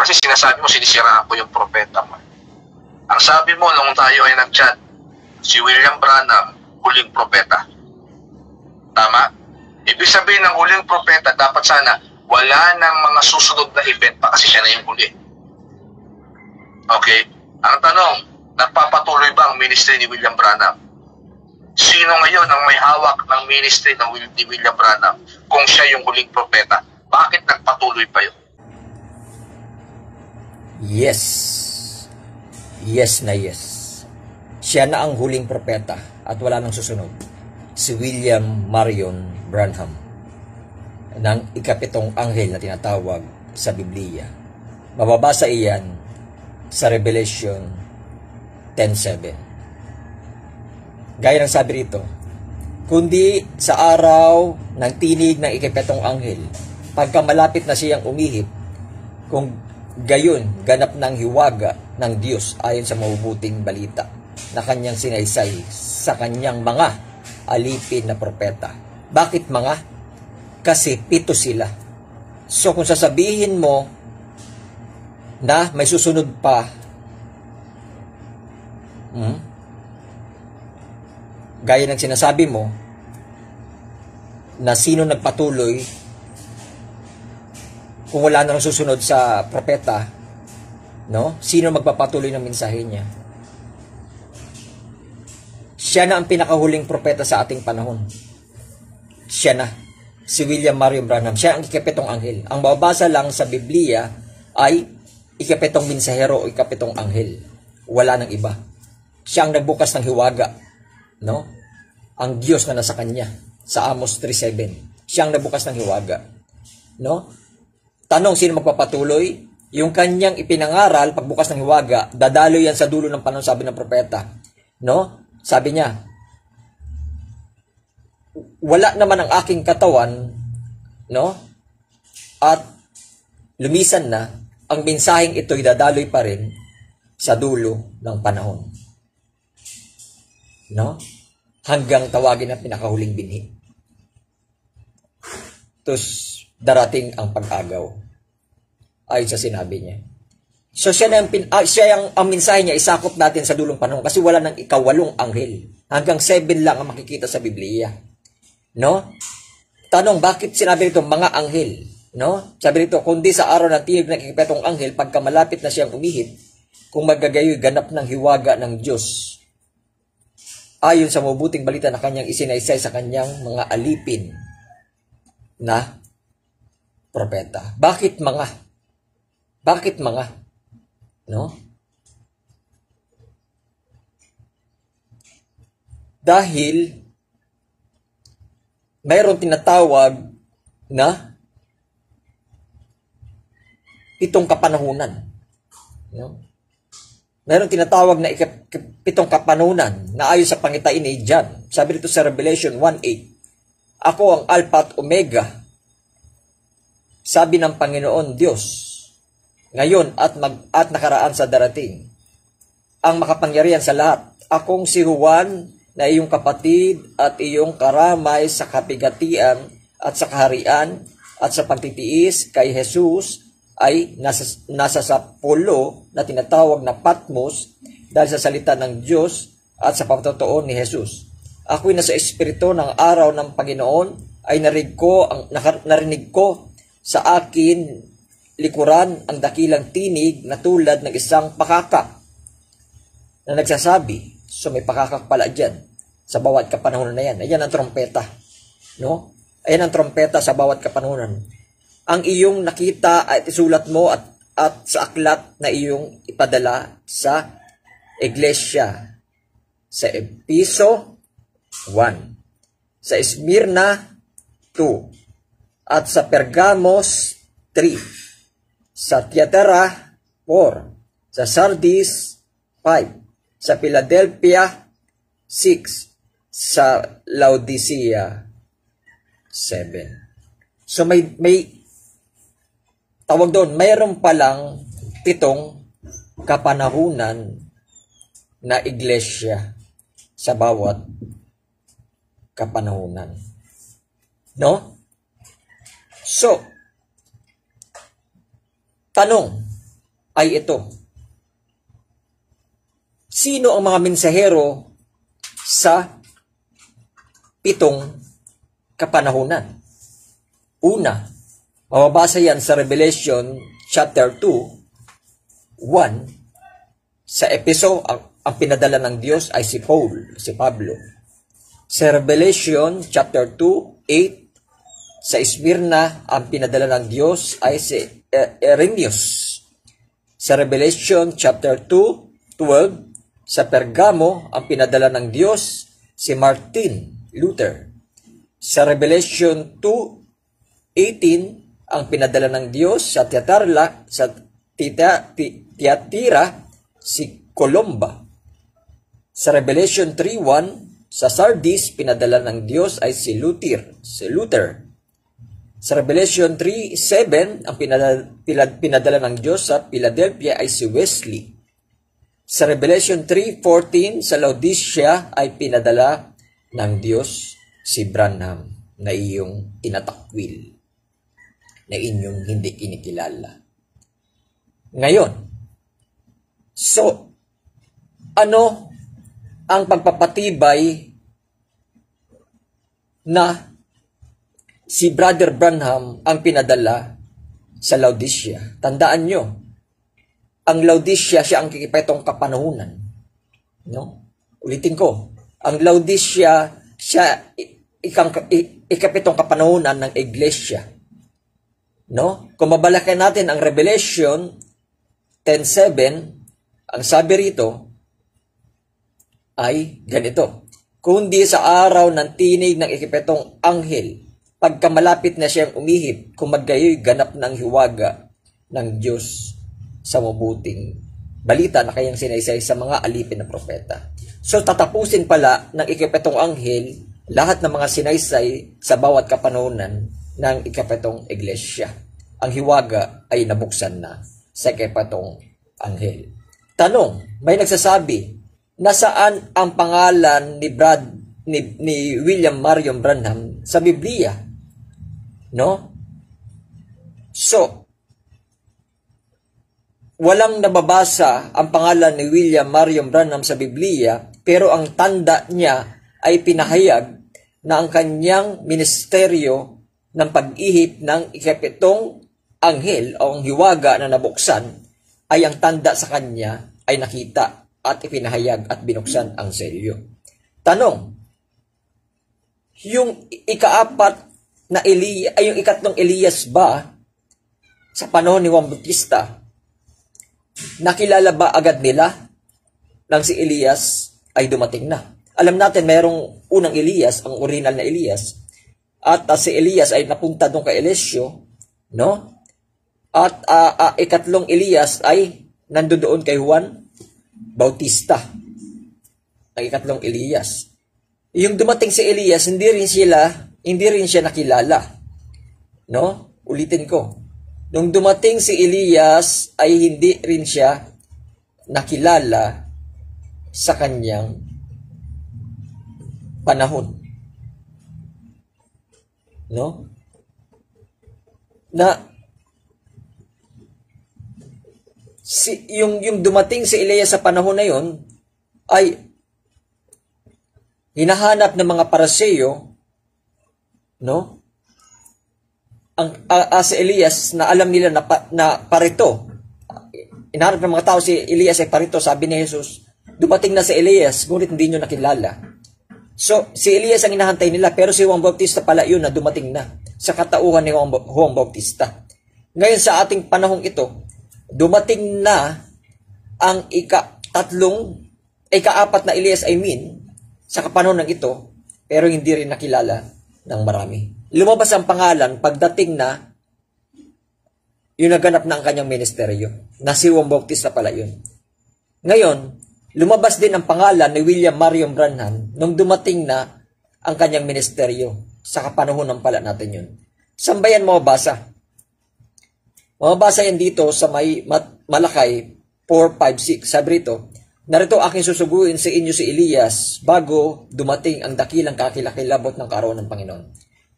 Kasi sinasabi mo, sinisiraan ko yung propeta mo. Ang sabi mo, nung tayo ay nag-chat, si William Branham, huling propeta. Tama? Ibig sabihin ng huling propeta, dapat sana wala nang mga susunod na event pa kasi siya na yung huli. Okay? Ang tanong, nagpapatuloy ba ang ministry ni William Branham? Sino ngayon ang may hawak ng ministry ni William Branham kung siya yung huling propeta? Bakit nagpatuloy pa yun? Yes. Yes na yes. Siya na ang huling propeta at wala nang susunod. Si William Marion Branham ng ikapitong anghel na tinatawag sa Biblia. Mababasa iyan sa Revelation 10:7. Gaya ng sabi rito, kundi sa araw ng tinig ng ikapitong anghel, pagka malapit na siyang umihip, kung gayon ganap ng hiwaga ng Diyos ayon sa mabubuting balita na kanyang sinaysay sa kanyang mga alipin na propeta. Bakit mga? Kasi 7 sila. So kung sasabihin mo na may susunod pa, gaya ng sinasabi mo, na sino nagpatuloy kung wala nang susunod sa propeta, no? Sino magpapatuloy ng mensahe niya? Siya na ang pinakahuling propeta sa ating panahon. Siya na. Si William Marion Branham. Siya ang ikapitong anghel. Ang mababasa lang sa Biblia ay ikapitong mensahero o ikapitong anghel. Wala nang iba. Siya ang nagbukas ng hiwaga, no? Ang Diyos na nasa kanya sa Amos 3:7. Siya ang nagbukas ng hiwaga, no? Tanong, sino magpapatuloy? Yung kanyang ipinangaral pagbukas ng hiwaga, dadalo yan sa dulo ng panahon, sabi ng propeta, no? Sabi niya, wala naman ang aking katawan, no? At lumisan na, ang mensaheng ito'y dadaloy pa rin sa dulo ng panahon, no? Hanggang tawagin ang pinakahuling binhi. Tapos darating ang pag-agaw ayon sa sinabi niya. So siya ang mensahe niya isakop natin sa dulong panahon kasi wala nang ikawalong anghel. Hanggang 7 lang ang makikita sa Biblia, no? Tanong, bakit sinabi nito mga anghel, no? Sabi nito, kundi sa araw ng tinig ng ikapitong anghel, pagka malapit na siyang umihip, kung magagayoy ganap ng hiwaga ng Diyos ayon sa mabuting balita na kanyang isinaysay sa kanyang mga alipin na propeta. Bakit mga? Bakit mga? No? Dahil mayroon tinatawag na 7 kapanahunan. No? Mayroon tinatawag na 7 kapanahunan na ayon sa pangitain ni John. Sabi dito sa Revelation 1:8, ako ang Alpha at Omega, sabi ng Panginoon Diyos, ngayon at nakaraan sa darating, ang makapangyarihan sa lahat. Akong si Juan na iyong kapatid at iyong karamay sa kapigatian at sa kaharian at sa pagtitiis kay Jesus ay nasa sa pulo na tinatawag na Patmos dahil sa salita ng Diyos at sa pagtotoo ni Jesus. Ako'y nasa espiritu ng araw ng Panginoon ay narinig ko sa akin likuran ang dakilang tinig na tulad ng isang pakaka na nagsasabi. So may pakakak pala dyan sa bawat kapanahonan na yan. Ayan ang trompeta, no? Ayan ang trompeta sa bawat kapanahonan. Ang iyong nakita at isulat mo at sa aklat na iyong ipadala sa iglesia sa Episo 1, sa Esmirna 2, at sa Pergamos 3, sa Tiatira 4, sa Sardis 5, sa Philadelphia 6, sa Laodicea 7. So may tawag doon, mayroon palang 7 kapanahunan na iglesia sa bawat kapanahunan. No? So, tanong, ay ito. Sino ang mga mensahero sa 7 kapanahunan? Una, mababasa yan sa Revelation chapter 2, 1. Sa Epeso, ang pinadala ng Diyos ay si Pablo. Sa Revelation chapter 2, 8, sa Smyrna, ang pinadala ng Diyos ay si Irenaeus. Sa Revelation chapter 2, 12, sa Pergamo, ang pinadala ng Diyos, si Martin Luther. Sa Revelation 2:18, ang pinadala ng Diyos sa Tiatira, si Columba. Sa Revelation 3:1, sa Sardis, pinadala ng Diyos ay si Luther. Sa Revelation 3:7, ang pinadala ng Diyos sa Philadelphia ay si Wesley. Sa Revelation 3:14, sa Laodicea ay pinadala ng Diyos si Branham na iyong tinatakwil, na inyong hindi kinikilala. Ngayon, so, ano ang pagpapatibay na si Brother Branham ang pinadala sa Laodicea? Tandaan nyo, ang Laodicea, siya ang kikipetong kapanahunan. No? Ulitin ko, ang Laodicea, siya ikapitong kapanahunan ng iglesia. No? Kung mabalakan natin ang Revelation 10:7, ang sabi rito ay ganito: kundi sa araw ng tinig ng ikapitong anghel, pagka malapit na siyang umihip, kumagayoy ganap ng hiwaga ng Diyos sa mabuting balita na kayang sinaysay sa mga alipin na propeta. So tatapusin pala ng ikapitong anghel lahat ng mga sinaysay sa bawat kapanahunan ng ikapitong iglesia. Ang hiwaga ay nabuksan na sa ikapitong anghel. Tanong, may nagsasabi, nasaan ang pangalan ni William Marion Branham sa Biblia? No? So, walang nababasa ang pangalan ni William Marion Branham sa Biblia, pero ang tanda niya ay pinahayag na ang kanyang ministeryo ng pag-ihip ng ikapitong anghel o ang hiwaga na nabuksan ay ang tanda sa kanya ay nakita at ipinahayag at binuksan ang selyo. Tanong, yung ikaapat na yung ikatlong Elias ba sa panahon ni Juan Bautista, nakilala ba agad nila nang si Elias ay dumating na? Alam natin mayroong unang Elias, ang original na Elias, at si Elias ay napunta doon kay Eliseo, no? At ikatlong Elias ay nandoon kay Juan Bautista, ang ikatlong Elias. Yung dumating si Elias, hindi rin siya nakilala, no? Ulitin ko. Nung dumating si Elias ay hindi rin siya nakilala sa kanyang panahon. No? Yung dumating si Elias sa panahon na yon ay hinahanap ng mga Pariseo, no? Si Elias na alam nila na parito. Hinahanap ng mga tao si Elias ay parito. Sabi ni Jesus, dumating na si Elias, ngunit hindi nyo nakilala. So, si Elias ang hinahantay nila, pero si Juan Bautista pala yun na dumating na sa katauhan ni Juan Bautista. Ngayon sa ating panahong ito, dumating na ang ikaapat na Elias, sa kapanahon ng ito, pero hindi rin nakilala ng marami. Lumabas ang pangalan pagdating na yung naganap na ang kanyang ministeryo, na si Juan Bautista pala yun. Ngayon, lumabas din ang pangalan ni William Marion Branham nung dumating na ang kanyang ministeryo. Sa kapanahon ng pala natin yun. Saan ba yan mababasa? Mababasa yan dito sa may Malakay 4:5-6. Sabi rito, narito aking susuguin sa inyo si Elias bago dumating ang dakilang kakilakilabot ng kaarawan ng Panginoon.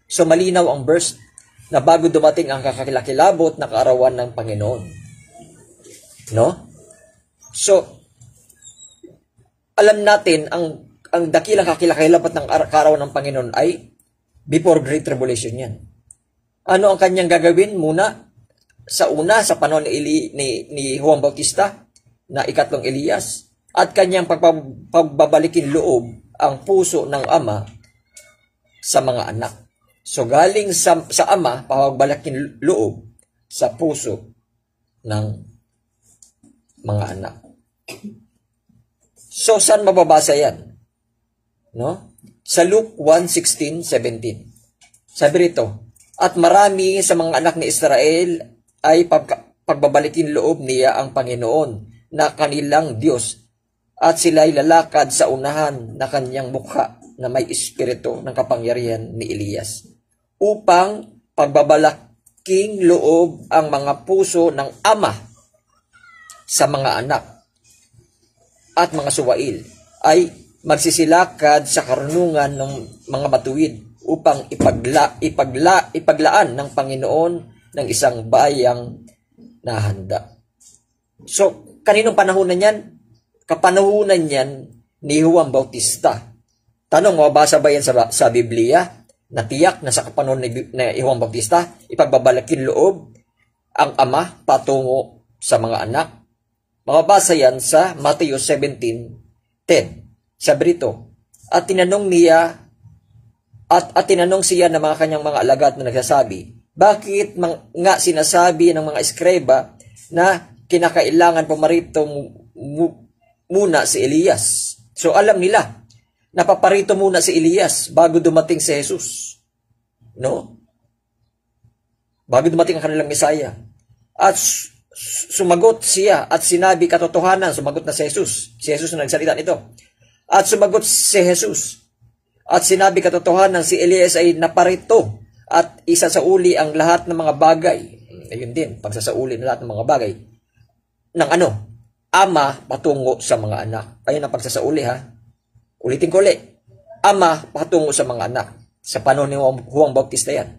So malinaw ang verse na bago dumating ang kakilakilabot na kaarawan ng Panginoon. No? So, alam natin, ang dakilang kakilakailapat ng kaarawan ng Panginoon ay before Great Tribulation yan. Ano ang kanyang gagawin muna? Sa sa panahon ni Juan Bautista, na ikatlong Elias, at kanyang pagbabalikin loob ang puso ng Ama sa mga anak. So, galing sa Ama, pagbabalikin loob sa puso ng mga anak. So, saan mababasa yan? No? Sa Luke 1:16-17. Sabi rito, at marami sa mga anak ni Israel ay pagbabalikin loob niya ang Panginoon na kanilang Diyos, at sila'y lalakad sa unahan na kanyang mukha na may espiritu ng kapangyarihan ni Elias, upang pagbabalaking loob ang mga puso ng Ama sa mga anak at mga suwail, ay magsisilakad sa karunungan ng mga matuwid upang ipaglaan ng Panginoon ng isang bayang nahanda. So, kaninong panahonan yan? Kapanahunan yan ni Juan Bautista. Tanong, mabasa ba yan sa Biblia? Natiyak na sa kapanahon ni Juan Bautista, ipagbabalakin loob ang Ama patungo sa mga anak. Mababasa yan sa Matthew 17:10. Sabi rito, at tinanong siya ng mga kanyang mga alagad na nagsasabi, bakit nga sinasabi ng mga eskreba na kinakailangan pumarito muna si Elias? So alam nila, napaparito muna si Elias bago dumating si Jesus. No? Bago dumating ang kanilang Mesaya. At sumagot siya at sinabi katotohanan, sumagot na si Jesus. Si Jesus na nagsalita nito. At sumagot si Jesus at sinabi katotohanan, si Elias ay naparito at isasauli ang lahat ng mga bagay. Ayun din, pagsasauli ng lahat ng mga bagay ng Ama patungo sa mga anak. Ayun ang pagsasauli, ha. Ulitin ko ulit. Ama patungo sa mga anak. Sa panahon ni Juan Bautista yan.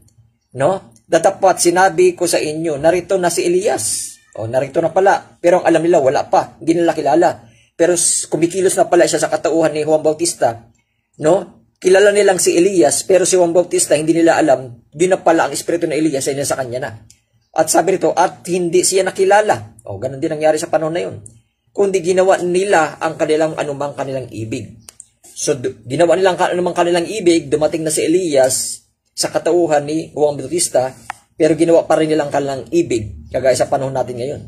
No? Datapat sinabi ko sa inyo, narito na si Elias. Narito na pala. Pero ang alam nila, wala pa. Hindi nila kilala. Pero kumikilos na pala siya sa katauhan ni Juan Bautista. No? Kilala nilang si Elias, pero si Juan Bautista hindi nila alam, yun na pala ang espiritu ng Elias ay nasa kanya na. At sabi rito, at hindi siya nakilala. Ganun din nangyari sa panahon na yun. Kundi ginawa nila ang kanilang anumang kanilang ibig. So, ginawa nilang anumang kanilang ibig, dumating na si Elias sa katauhan ni Juan Bautista, pero ginawa pa rin nilang kanilang ibig, kagaya sa panahon natin ngayon.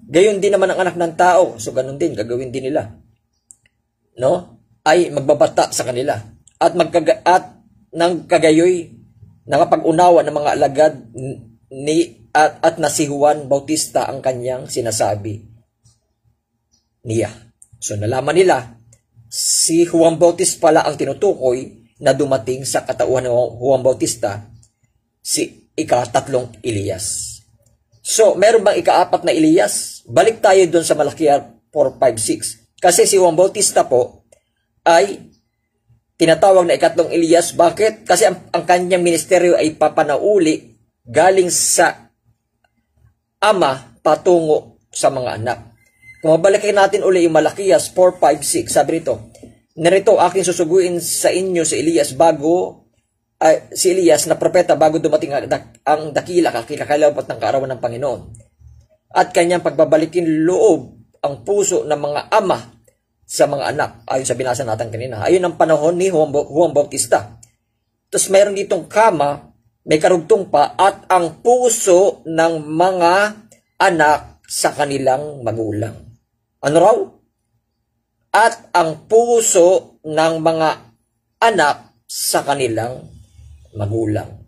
Gayon din naman ang anak ng tao, so ganun din, gagawin din nila. No? Ay magbabata sa kanila. At ng kagayoy, nakapag-unawa ng mga alagad at na si Juan Bautista ang kanyang sinasabi niya. So nalaman nila, si Juan Bautista pala ang tinutukoy na dumating sa katauhan ng Juan Bautista, si ika-3 Elias. So, meron bang ika-4 na Elias? Balik tayo doon sa Malakia 4:5-6. Kasi si Juan Bautista po ay tinatawag na ika-3 Elias. Bakit? Kasi ang kanyang ministeryo ay papanauli galing sa Ama patungo sa mga anak. Kung mabalikin natin uli yung Malakias 4:5-6, sabi rito, narito aking susuguin sa inyo si Elias na propeta bago dumating ang kakilakailapat ng kaarawan ng Panginoon. At kanyang pagbabalikin loob ang puso ng mga ama sa mga anak. Ayon sa binasa natin kanina. Ayon ang panahon ni Juan Bautista. Tapos mayroon ditong may karugtong pa, at ang puso ng mga anak sa kanilang magulang. Ano raw? At ang puso ng mga anak sa kanilang magulang.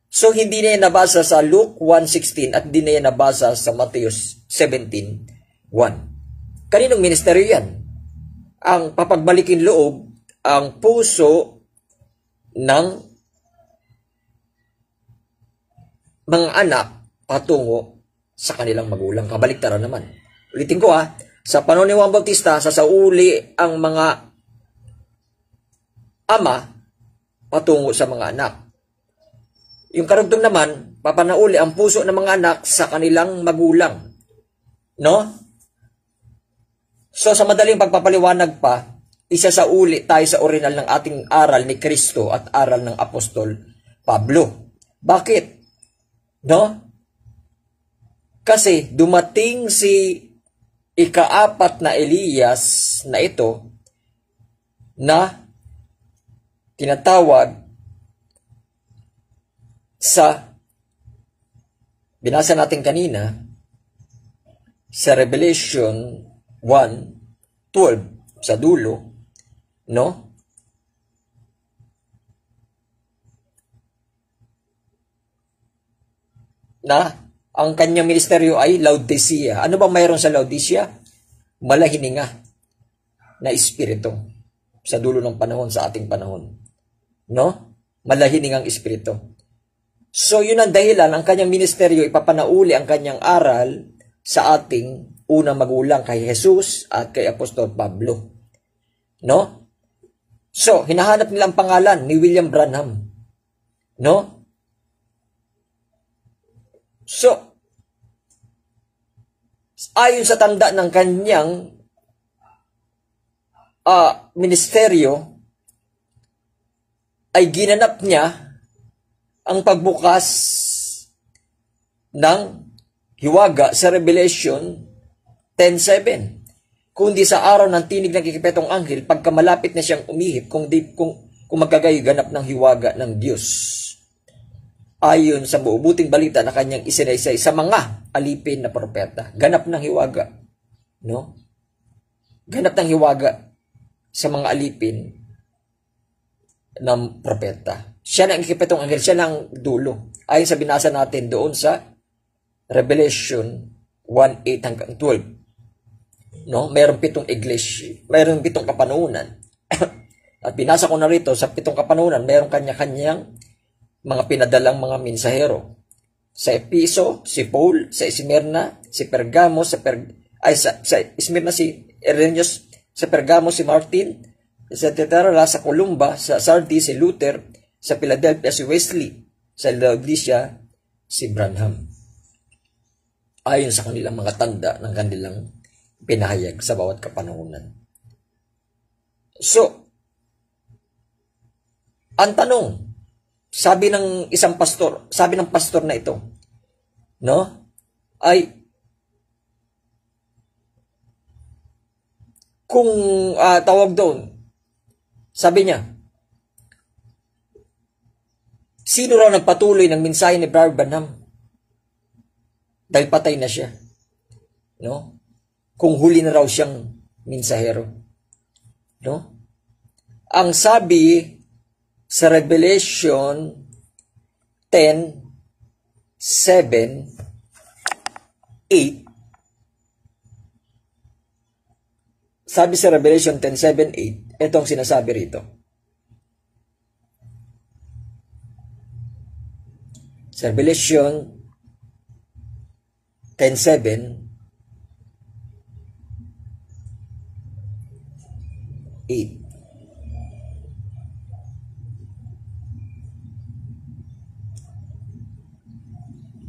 So, hindi na yan nabasa sa Luke 1:16 at hindi na yan nabasa sa Matthew 17:1. Kaninong ministeryo yan? Ang papagbalikin loob, ang puso ng mga anak patungo sa kanilang magulang. Kabaliktaran naman. Ulitin ko sa panahon ni Juan Bautista, sasauli ang mga ama patungo sa mga anak. Yung karugtong naman, papanauli ang puso ng mga anak sa kanilang magulang. No? So sa madaling pagpapaliwanag pa, isa sa uli tayo sa original ng ating aral ni Kristo at aral ng Apostol Pablo. Bakit? No? Kasi dumating si ika-4 na Elias na ito na tinatawag sa binasa natin kanina sa Revelation 1:12 sa dulo, no? Na ang kanyang ministeryo ay Laodicea. Ano ba mayroon sa Laodicea? Malahininga na espiritu sa dulo ng panahon, sa ating panahon. No? Malahiningang espiritu. So, yun ang dahilan, ang kanyang ministeryo, ipapanauli ang kanyang aral sa ating unang magulang kay Jesus at kay Apostol Pablo. No? So, hinahanap nila ang pangalan ni William Branham. No? So, ayon sa tanda ng kanyang ministeryo, ay ginanap niya ang pagbukas ng hiwaga sa Revelation 10:7. Kundi sa araw ng tinig ng ikapitong anghel, pagka malapit na siyang umihip, kung magkagayoy ganap ng hiwaga ng Diyos. Ayon sa mabubuting balita na kanyang isinaysay sa mga alipin na propeta. Ganap ng hiwaga. No? Ganap ng hiwaga sa mga alipin ng propeta. Siya na ang ikapitong anghel, siya na ang dulo. Ayon sa binasa natin doon sa Revelation 1:8-12. No? Mayroong 7 iglesia, mayroong 7 kapanunan. At binasa ko na rito, sa 7 kapanunan, mayroong kanya-kanyang mga pinadalang mga mensahero. Sa Episo, si Paul, sa Smyrna, si Pergamo, sa Smyrna si Irenaeus, sa Pergamo si Martin, sa Tetrala, sa Columba, sa Sardis si Luther, sa Philadelphia si Wesley, sa Laodicea si Branham. Ayon sa kanilang mga tanda ng kanilang pinahayag sa bawat kapanahunan. So, ang tanong, sabi ng isang pastor, sabi ng pastor na ito, no? Ay, kung tawag doon, sabi niya, sino raw nagpatuloy ng mensahe ni Brother Branham? Dahil patay na siya. No? Kung huli na raw siyang mensahero. No? Ang sabi sa Revelation 10:7-8, sabi sa Revelation 10:7-8, ito ang sinasabi rito. Sa Revelation 10:7-8,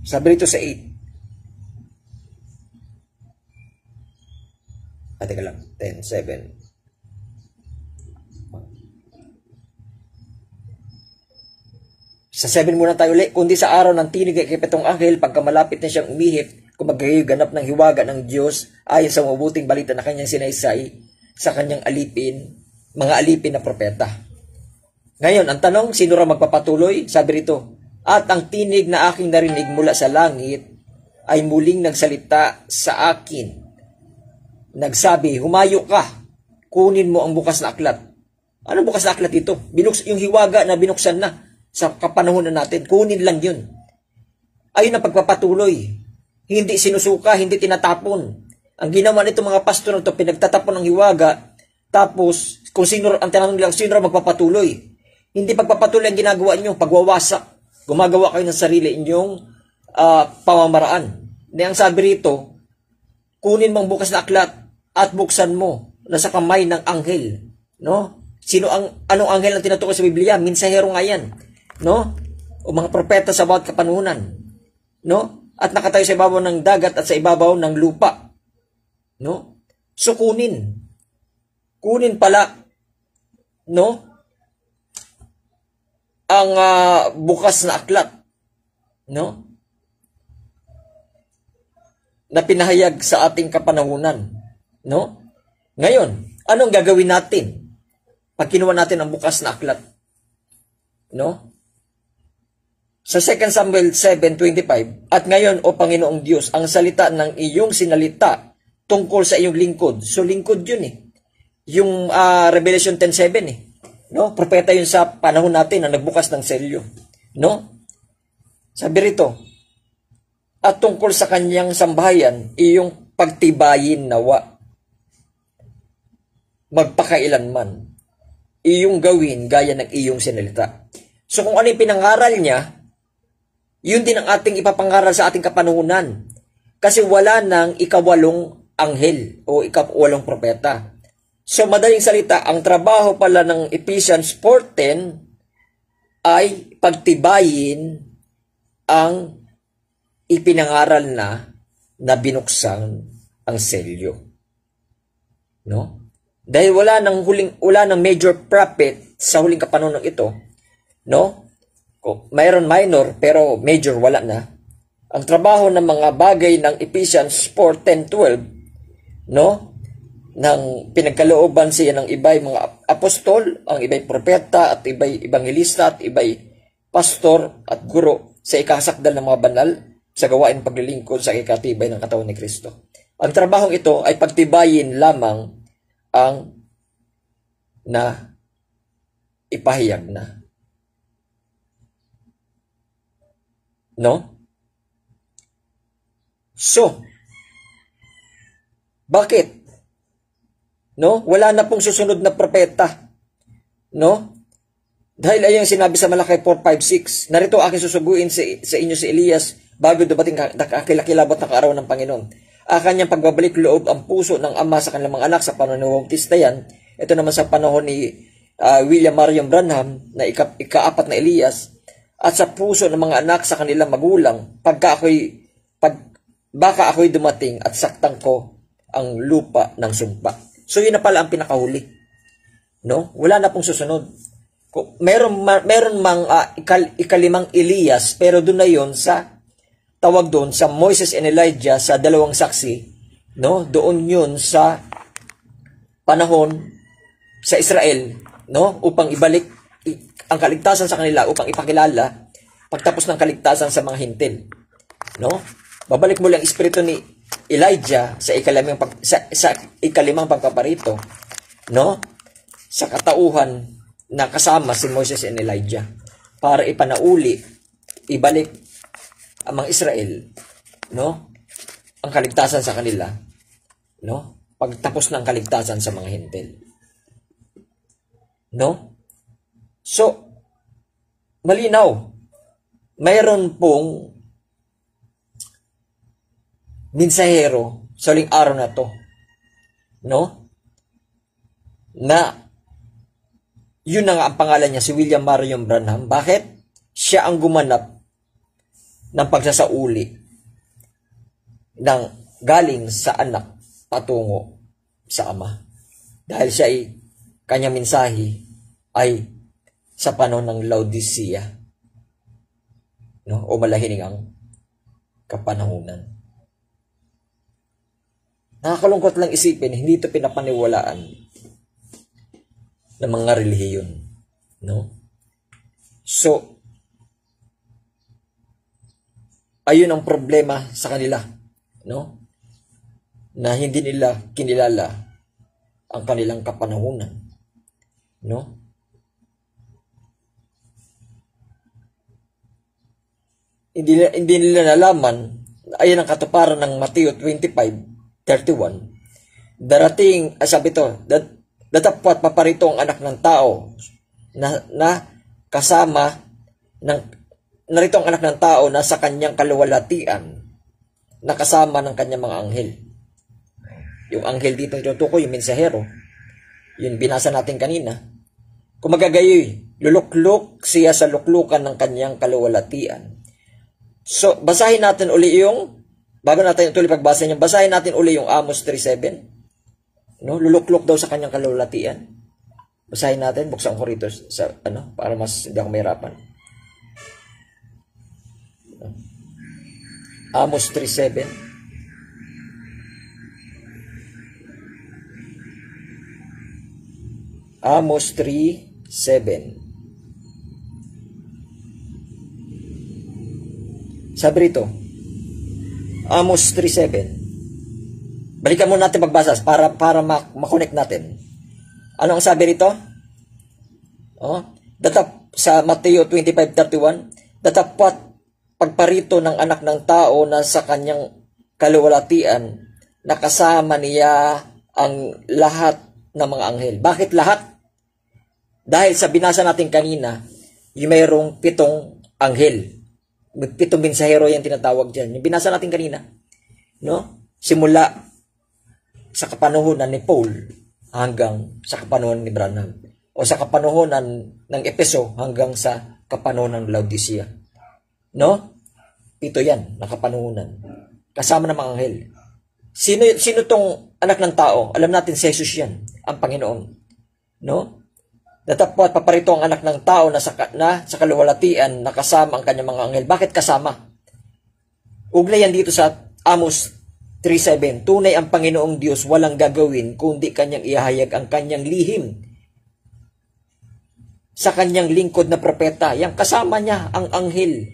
sabi rito sa 8. Teka lang. 10:7. Sa 7 muna tayo ulit. Kundi sa araw ng tinig ng ikapitong anghel, pagka malapit na siyang umihip, kung ganap ng hiwaga ng Diyos, ayon sa mabuting balita na kanyang sinaysay sa kanyang alipin, mga alipin na propeta. Ngayon, ang tanong, sino raw magpapatuloy? Sabi rito, at ang tinig na aking narinig mula sa langit ay muling nagsalita sa akin. Nagsabi, humayo ka, kunin mo ang bukas na aklat. Ano bukas na aklat ito? Yung hiwaga na binuksan na sa kapanahonan natin, kunin lang yun. Ayun ang pagpapatuloy. Hindi sinusuka, hindi tinatapon. Ang ginawa nito mga pastor na ito, pinagtatapon ng hiwaga, tapos kung sino, ang tinanong nilang, sino magpapatuloy? Hindi pagpapatuloy ang ginagawa niyo, pagwawasak. Gumagawa kayo ng sarili inyong pamamaraan. Ang sabi rito, kunin mong bukas na aklat at buksan mo na sa kamay ng anghel. No? Anong anghel ang tinutukoy sa Biblia? Mensahero nga yan. No? O mga propeta sa bawat kapanunan. No? At nakatayo sa ibabaw ng dagat at sa ibabaw ng lupa. No? So kunin pala, no, ang bukas na aklat, no, na pinahayag sa ating kapanahunan, no? Ngayon, anong gagawin natin pag kinuha natin ang bukas na aklat, no? Sa 2 Samuel 7:25, at ngayon, O Panginoong Diyos, ang salita ng iyong sinalita tungkol sa iyong lingkod. So lingkod yun eh. Yung Revelation 10:7 eh. No? Propeta yun sa panahon natin na nagbukas ng selyo. No? Sabi rito, at tungkol sa kanyang sambahayan, iyong pagtibayin nawa. Magpakailanman. Iyong gawin gaya ng iyong sinalita. So kung ano yung pinangaral niya, yun din ang ating ipapangaral sa ating kapanahunan. Kasi wala nang ikawalong anghel o ikawalong propeta. So madaling salita, ang trabaho pala ng Ephesians 4:10 ay pagtibayin ang ipinangaral na binuksan ang selyo. No? Dahil wala nang major prophet sa huling kapanahunan ito, no? Mayroon minor pero major wala na. Ang trabaho ng mga bagay ng Ephesians 4:10-12, no? Nang pinagkalooban siya ng iba'y mga apostol, ang iba'y propeta at iba'y ebangelista at iba'y pastor at guro sa ikasakdal ng mga banal sa gawain paglilingkod sa ikatibay ng katawan ni Kristo. Ang trabahong ito ay pagtibayin lamang ang na ipahayag na. No? So, bakit? No? Wala na pong susunod na propeta. No? Dahil ayang sinabi sa Malakay 4:5-6, narito aking susuguin sa inyo si Elias bago dumating kakilakilabot na kaarawan ng Panginoon. Kanyang pagbabalik loob ang puso ng ama sa kanilang mga anak sa panahon ni Bautista yan. Ito naman sa panahon ni William Marion Branham na ika-apat na Elias. At sa puso ng mga anak sa kanilang magulang, baka ako'y dumating at saktan ko ang lupa ng sumpa. So yun na pala ang pinakahuli. No? Wala na pong susunod. Meron mang ikalimang Elias, pero doon na yun sa tawag doon sa Moses and Elijah sa dalawang saksi, no? Doon yun sa panahon sa Israel, no? Upang ibalik ang kaligtasan sa kanila, upang ipakilala pagtapos ng kaligtasan sa mga hintil, no? Babalik mo lang espiritu ni Elijah sa ikalimang pagpaparito, no? Sa katauhan na kasama si Moses and Elijah para ipanauli, ibalik ang mga Israel, no? Ang kaligtasan sa kanila, no? Pagtapos ng kaligtasan sa mga hintil. No? So, malinaw. Mayroon pong minsahero sa huling araw na to, no? Na yun na nga ang pangalan niya, si William Marion Branham. Bakit? Siya ang gumanap ng pagsasauli ng galing sa anak patungo sa ama. Dahil siya ay kanyang mensahe ay sa panahon ng Laodicea, no? O malahiningang kapanahunan. Nakakalungkot lang isipin, hindi ito pinapaniwalaan ng mga relihiyon, no? So, ayun ang problema sa kanila, no? Na hindi nila kinilala ang kanilang kapanahunan, no? Hindi nila nalaman, ayun ang katuparan ng Mateo 25:31. Darating, sabi to, datapwat paparito ang anak ng tao na kasama ng narito ang anak ng tao na sa kanyang kaluwalhatian na kasama ng kanyang mga anghel. Yung anghel dito tinutukoy, yung mensahero. Yun binasa natin kanina. Kung magagayoy, luluklok siya sa luklukan ng kanyang kaluwalhatian. So, basahin natin uli yung, bago natin ituloy pagbasa niya, basahin natin uli yung Amos 3:7. No, luluklok daw sa kanyang kalulatian. Basahin natin, buksan ko rito sa para mas hindi ako mahirapan. Amos 3:7. Amos 3:7. Sabi rito, Amos 3:7. Balikan muna natin magbasa para ma-connect natin. Ano ang sabi rito? Sa Mateo 25:31, datapwat pagparito ng anak ng tao na sa kanyang kaluwalhatian, nakasama niya ang lahat ng mga anghel. Bakit lahat? Dahil sa binasa natin kanina, yung mayroong 7 anghel. 7 mensahero yung tinatawag dyan. Yung binasa natin kanina, no? Simula sa kapanahonan ni Paul hanggang sa kapanahonan ni Branham, o sa kapanahonan ng Epeso hanggang sa kapanahonan ng Laodicea. No? 7 yan, nakapanahonan. Kasama ng mga anghel. Sino tong anak ng tao? Alam natin si Jesus yan, ang Panginoon. No? Datapwat paparito ang anak ng tao na sa kaluwalhatian, nakasama ang kanyang mga anghel. Bakit kasama? Ugnay yan dito sa Amos 3:7, tunay ang Panginoong Diyos walang gagawin kundi kanyang ihayag ang kanyang lihim sa kanyang lingkod na propeta. Yang kasama niya ang anghel,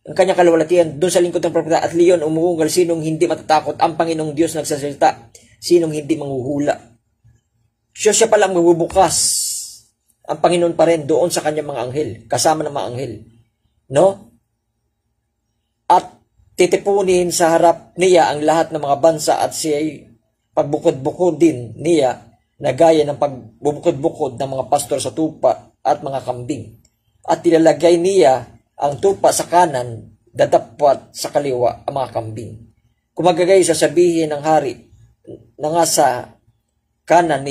ang kanyang kaluwalhatian doon sa lingkod ng propeta. At liyon umuungal, sinong hindi matatakot? Ang Panginoong Diyos nagsasalita, sinong hindi manghuhula? Siya palang magbubukas. Ang Panginoon pa rin doon sa kanyang mga anghel, kasama ng mga anghel. No? At titipunin sa harap niya ang lahat ng mga bansa at siya'y pagbukod-bukod din niya na gaya ng pagbubukod-bukod ng mga pastor sa tupa at mga kambing. At tilalagay niya ang tupa sa kanan, dadapwat sa kaliwa ang mga kambing. Kung magagay sasabihin ng hari na nga sa kanan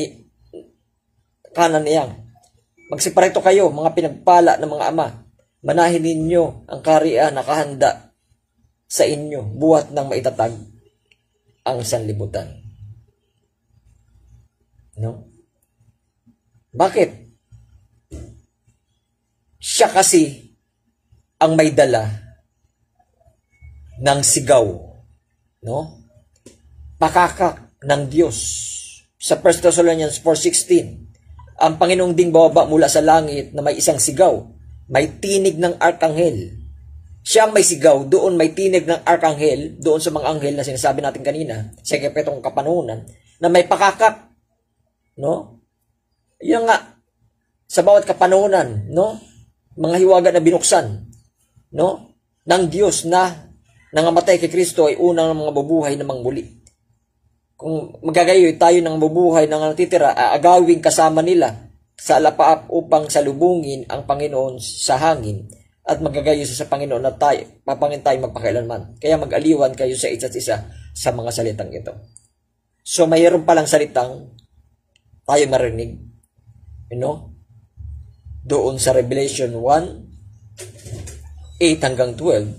niyang, magsiparito kayo, mga pinagpala ng mga ama, manahin ninyo ang kaharian na kahanda sa inyo, buhat ng maitatag ang sanlibutan. No? Bakit? Siya kasi ang may dala ng sigaw, no? Pakakak ng Diyos. Sa 1 Thessalonians 4:16, ang Panginoong ding bababa mula sa langit na may isang sigaw, may tinig ng arkanghel. Siya may sigaw, doon may tinig ng arkanghel, doon sa mga anghel na sinasabi natin kanina, sa 7 kapanahunan, na may pakakak, no? Yan nga, sa bawat kapanahunan, no? Mga hiwaga na binuksan, no? Ng Diyos na nangamatay kay Kristo ay unang mga bubuhay na muli. Kung magagayoy tayo ng bubuhay ng natitira, aagawing kasama nila sa alapaap upang salubungin ang Panginoon sa hangin, at magagayo sa Panginoon na papangin tayo magpakailanman. Kaya mag-aliwan kayo sa isa't isa sa mga salitang ito. So mayroon palang salitang tayo marinig, doon sa Revelation 1:8 hanggang 12,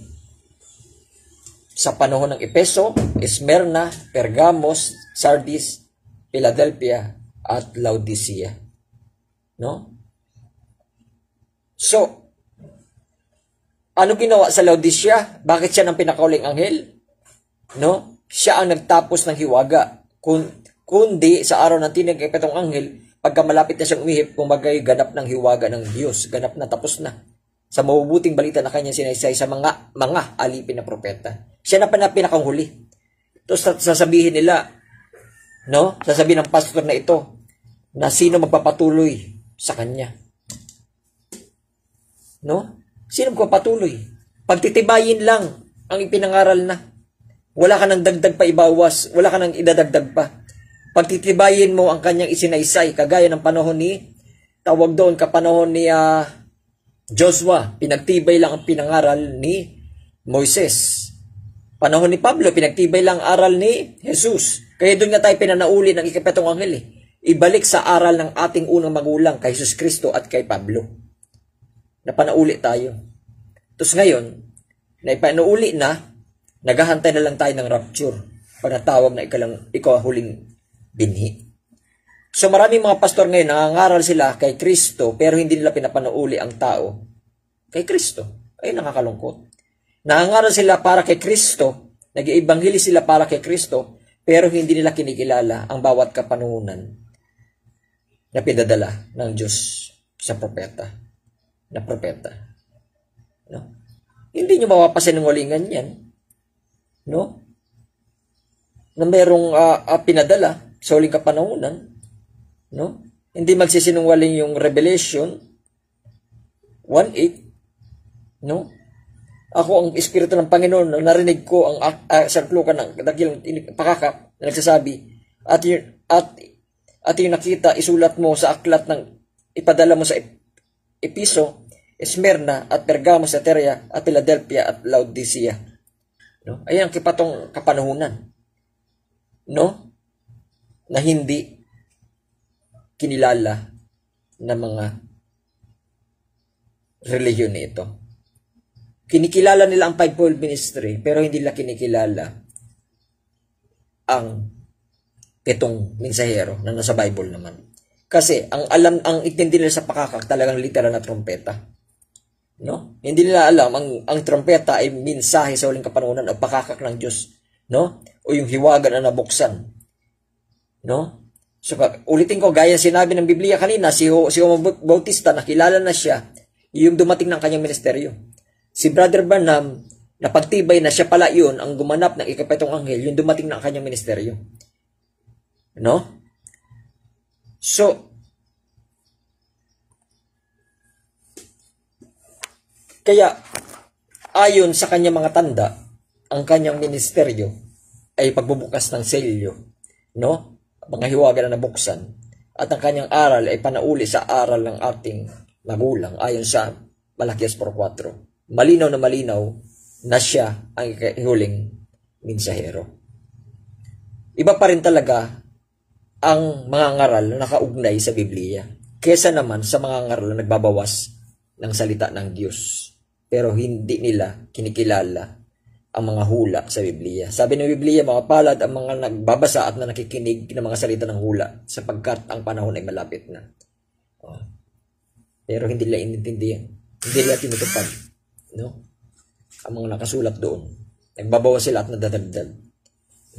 sa panahon ng Epeso, Smyrna, Pergamos, Sardis, Philadelphia, at Laodicea. No? So, ano ginawa sa Laodicea? Bakit siya ng pinakauling anghel? No? Siya ang nagtapos ng hiwaga. Kundi sa araw ng tinig kay petong anghel, pagka malapit na siyang umihip, kumagay ganap ng hiwaga ng Diyos. Ganap na, tapos na. Sa mabubuting balita na kanyang sinaysay sa mga alipin na propeta. Siya na pinakahuli. Tapos sasabihin nila, no? Sasabihin ng pastor na ito, na sino magpapatuloy sa kanya. No? Sino magpapatuloy? Pagtitibayin lang ang ipinangaral na. Wala ka nang dagdag pa ibawas. Wala ka nang idadagdag pa. Pagtitibayin mo ang kanyang isinaysay, kagaya ng panahon ni, tawag doon kapanahon ni Joshua, pinagtibay lang ang pinangaral ni Moises. Panahon ni Pablo, pinagtibay lang ang aral ni Jesus. Kaya doon nga tayo pinanauli ng ikapitong anghel. Ibalik sa aral ng ating unang magulang kay Jesus Kristo at kay Pablo. Napanauli tayo. Tapos ngayon, na ipanauli na, naghahantay na lang tayo ng rapture. Panatawag na huling binhi. So maraming mga pastor ngayon, nangangaral sila kay Kristo, pero hindi nila pinapanuuli ang tao kay Kristo. Ay, nakakalungkot. Nangangaral sila para kay Kristo, nag-iibanghili sila para kay Kristo, pero hindi nila kinikilala ang bawat kapanuhunan na pinadala ng Diyos sa propeta. Na propeta. No? Hindi nyo mapapasinungalingan yan. No? Na merong pinadala sa huling kapanuhunan. No? Hindi magsisinungaling yung Revelation 1:8. No? Ako ang Espiritu ng Panginoon, narinig ko ang sarklukan ng dakilang pakakap na nagsasabi, at yung nakita, isulat mo sa aklat ng ipadala mo sa Episo, Esmerna at Pergamo sa Teria at Philadelphia at Laodicea. No? Ayan ang kipatong kapanuhunan. No? Na hindi kinilala ng mga relihiyon nito. Kinikilala nila ang fivefold ministry, pero hindi nila kinikilala ang 7 mensahero na nasa Bible naman. Kasi ang intindi nila sa pakakak talagang literal na trompeta. No? Hindi nila alam ang trompeta ay mensahe sa huling kapanuhunan o pakakak ng Diyos, no? O yung hiwaga na nabuksan. No? So, ulitin ko, gaya sinabi ng Biblia kanina, si Juan Bautista, nakilala na siya, yung dumating ng kanyang ministeryo. Si Brother Branham, napagtibay na siya pala yun, ang gumanap ng ikapitong anghel, yung dumating ng kanyang ministeryo. No? So, kaya, ayon sa kanyang mga tanda, ang kanyang ministeryo ay pagbubukas ng selyo, no? Mga hiwaga na nabuksan, at ang kanyang aral ay panauli sa aral ng ating magulang ayon sa Malakias 4:4. Malinaw na siya ang huling mensahero. Iba pa rin talaga ang mga ngaral na nakaugnay sa Biblia kesa naman sa mga ngaral na nagbabawas ng salita ng Diyos, pero hindi nila kinikilala ang mga hula sa Biblia. Sabi ng Biblia, mga palad ang mga nagbabasa at na nakikinig ng mga salita ng hula, sapagkat ang panahon ay malapit na. Pero hindi nila inintindihan. Hindi nila tinutupad. No? Ang mga nakasulat doon. Nagbabawas sila at nadadagdag.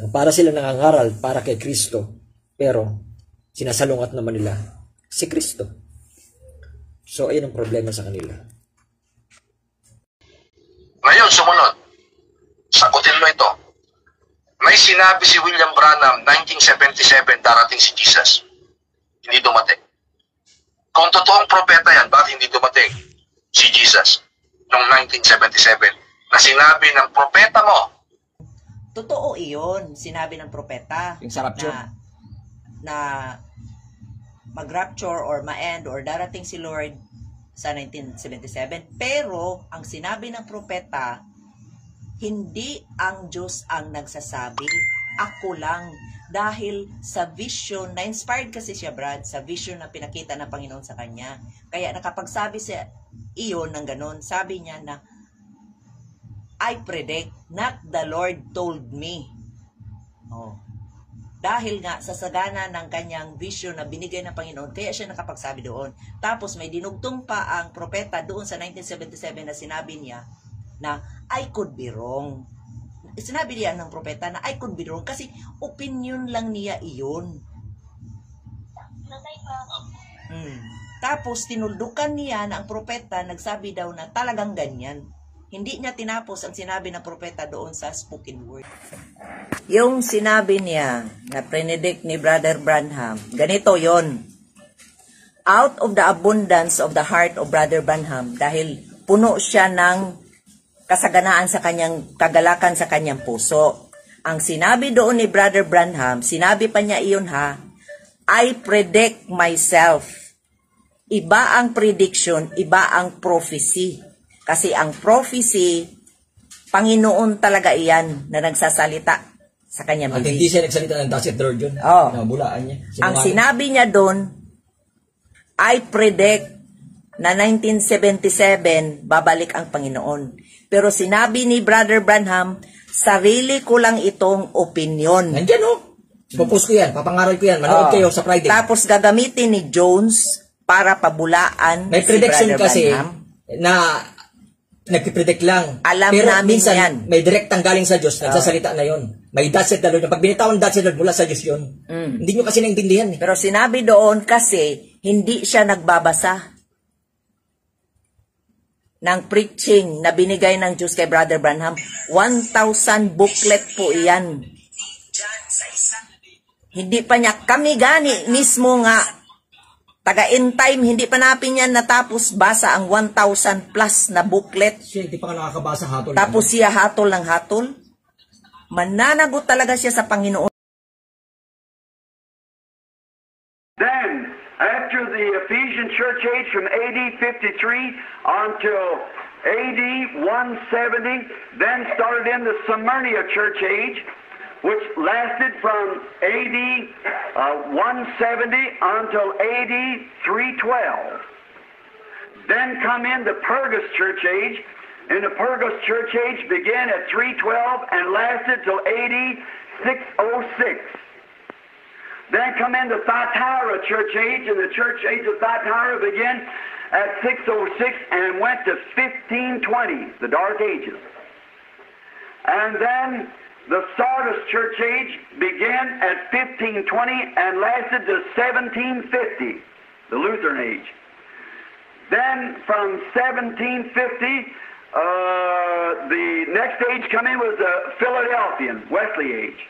No? Para sila nangangaral para kay Kristo, pero sinasalungat naman nila si Kristo. So, ayun ang problema sa kanila. Ngayon, sumunod. Sagutin mo ito. May sinabi si William Branham, 1977, darating si Jesus. Hindi dumating. Kung totoong propeta yan, bakit hindi dumating si Jesus noong 1977 na sinabi ng propeta mo? Totoo iyon, sinabi ng propeta. Yung sa rapture. Na mag-rapture or ma-end or darating si Lord sa 1977. Pero, ang sinabi ng propeta, hindi ang Diyos ang nagsasabi. Ako lang. Dahil sa vision, na-inspired kasi siya, Brad, sa vision na pinakita ng Panginoon sa kanya. Kaya nakapagsabi siya iyon ng ganon, sabi niya na, I predict, not the Lord told me. Oh. Dahil nga sa sagana ng kanyang vision na binigay ng Panginoon, kaya siya nakapagsabi doon. Tapos may dinugtong pa ang propeta doon sa 1977 na sinabi niya na I could be wrong. Sinabi niya ng propeta na I could be wrong kasi opinion lang niya iyon. Tapos tinuldukan niya na ang propeta nagsabi daw na talagang ganyan. Hindi niya tinapos ang sinabi ng propeta doon sa spoken word. Yung sinabi niya na predict ni Brother Branham, ganito yon. Out of the abundance of the heart of Brother Branham, dahil puno siya ng kasaganaan sa kanyang kagalakan sa kanyang puso. Ang sinabi doon ni Brother Branham, sinabi pa niya iyon ha, I predict myself. Iba ang prediction, iba ang prophecy. Kasi ang prophecy, Panginoon talaga iyan na nagsasalita sa kanyang bibig. At hindi siya nagsalita ng Dacet Lord yun. Nabulaan niya. Ang sinabi niya doon, I predict na 1977, babalik ang Panginoon. Pero sinabi ni Brother Branham, sarili ko lang itong opinion. Nandiyan Popost ko yan, papangaral ko yan. Manood kayo sa Friday. Tapos gagamitin ni Jones para pabulaan May prediction si Brother kasi Branham. na nagpipredict lang. Alam pero namin minsan, yan. may direktang galing sa Diyos, nagsasalita na yun. May that's it na Lord. Pag binitawan that's it Lord, mula sa Diyos yun. Hindi nyo kasi naintindihan. Pero sinabi doon kasi, hindi siya nagbabasa ng preaching na binigay ng Diyos kay Brother Branham. 1,000 booklet po iyan. Hindi pa niya, kami gani mismo nga, taga-in time, hindi pa natin yan natapos basa ang 1,000 plus na booklet. Siya, hindi pa ka nakakabasa hatol. Tapos siya hatol ng hatol. Mananagot talaga siya sa Panginoon. Then, after the Ephesian church age from AD 53 until AD 170, then started in the Smyrna church age, which lasted from AD 170 until AD 312. Then come in the Pergus church age, and the Pergus church age began at 312 and lasted till AD 606. Then come in the Thyatira church age, and the church age of Thyatira began at 606 and went to 1520, the Dark Ages. And then the Sardis church age began at 1520 and lasted to 1750, the Lutheran age. Then from 1750, the next age coming was the Philadelphian, Wesley age.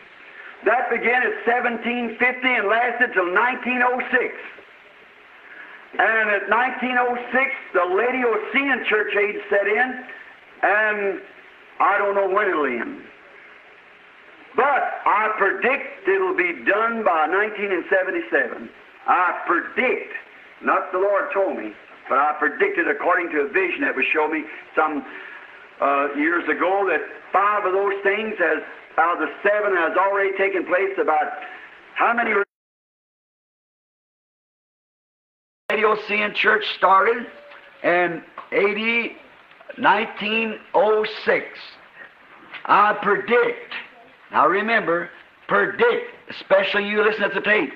That began at 1750 and lasted till 1906. And at 1906, the Laodicean church age set in, and I don't know when it'll end. But I predict it'll be done by 1977. I predict, not the Lord told me, but I predicted according to a vision that was shown me some years ago that 5 of those things out of the 7 has already taken place. About how many Laodicean church started in AD 1906. I predict. Now remember, predict, especially you listen at the tape.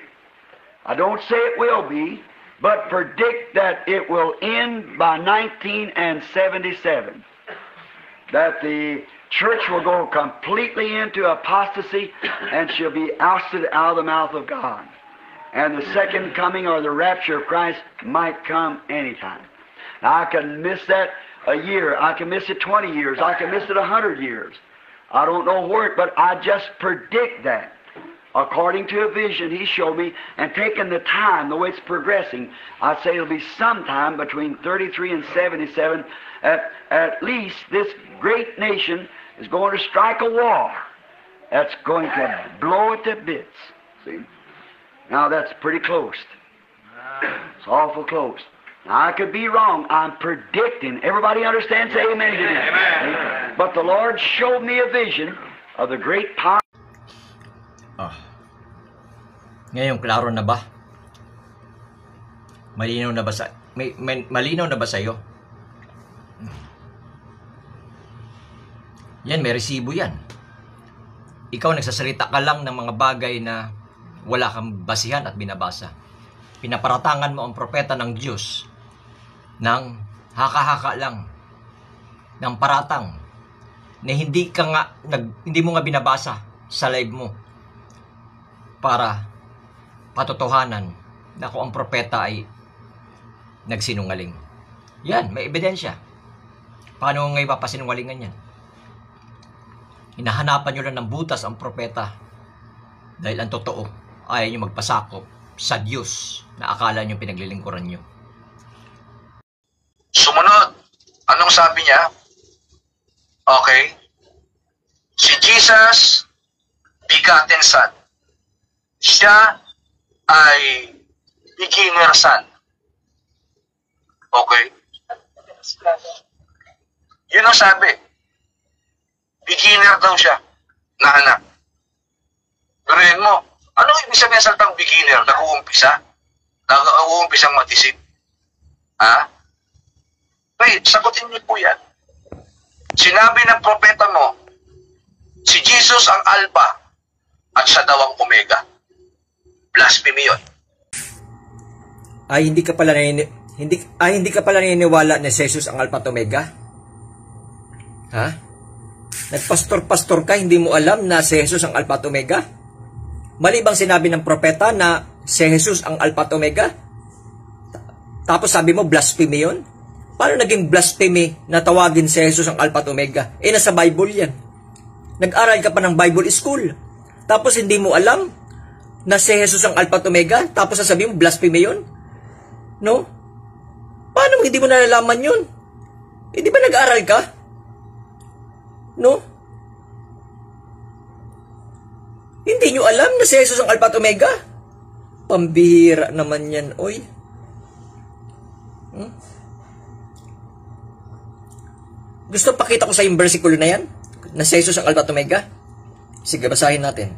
I don't say it will be, but predict that it will end by 1977. That the church will go completely into apostasy and she'll be ousted out of the mouth of God. And the second coming or the rapture of Christ might come anytime. Now I can miss that a year, I can miss it 20 years, I can miss it 100 years. I don't know where, but I just predict that. According to a vision He showed me, and taking the time, the way it's progressing, I'd say it'll be sometime between 33 and 77. At least this great nation is going to strike a war that's going to blow it to bits. See? Now that's pretty close. It's awful close. Now, I could be wrong. I'm predicting. Everybody understands? Say amen to this. Amen. But the Lord showed me a vision of the great power. Ngayon, klaro na ba? Malinaw na ba malinaw na ba sa iyo? Yan, may resibo yan. Ikaw nagsasalita ka lang ng mga bagay na wala kang basihan at binabasa. Pinaparatangan mo ang propeta ng Diyos ng haka-haka lang, ng paratang, na hindi mo nga binabasa sa live mo para patotohanan na kung ang propeta ay nagsinungaling. Yan, may ebidensya. Paano ngayon papasinungalingan yan? Hinahanapan nyo lang ng butas ang propeta dahil ang totoo ayaw nyo magpasakop sa Diyos na akala nyo pinaglilingkuran nyo. Sumunod, anong sabi niya? Okay. Si Jesus, begotten son. Siya ay beginner son. Okay. Yun ang sabi. Beginner daw siya na anak. Pero mo, anong ibig sabihin sa salitang beginner? Nag-uumpisa? Nag-uumpisang matisip? Ha? Wait, sagutin niyo po yan. Sinabi ng propeta mo, si Jesus ang Alpha at siya daw ang Omega. blasphemy yun. Ay hindi ka pala naniniwala na si Jesus ang Alpha at Omega? Ha? Nagpastor-pastor ka, hindi mo alam na si Jesus ang Alpha at Omega? Mali bang sinabi ng propeta na si Jesus ang Alpha at Omega? Tapos sabi mo, blasphemy yun? Paano naging blasphemy na tawagin si Jesus ang Alpha at Omega? Nasa Bible yan. Nag-aral ka pa ng Bible school. Tapos hindi mo alam na si Jesus ang Alpha at Omega? Tapos sasabihin mo, blasphemy yun? No? Paano hindi mo nalalaman yun? Di ba nag-aral ka? No? Hindi nyo alam na si Jesus ang Alpha at Omega? Pambihira naman yan, oy. Gusto pakita ko sa yung versikulo na yan? Na si Jesus ang Alpha at Omega? Sige, basahin natin.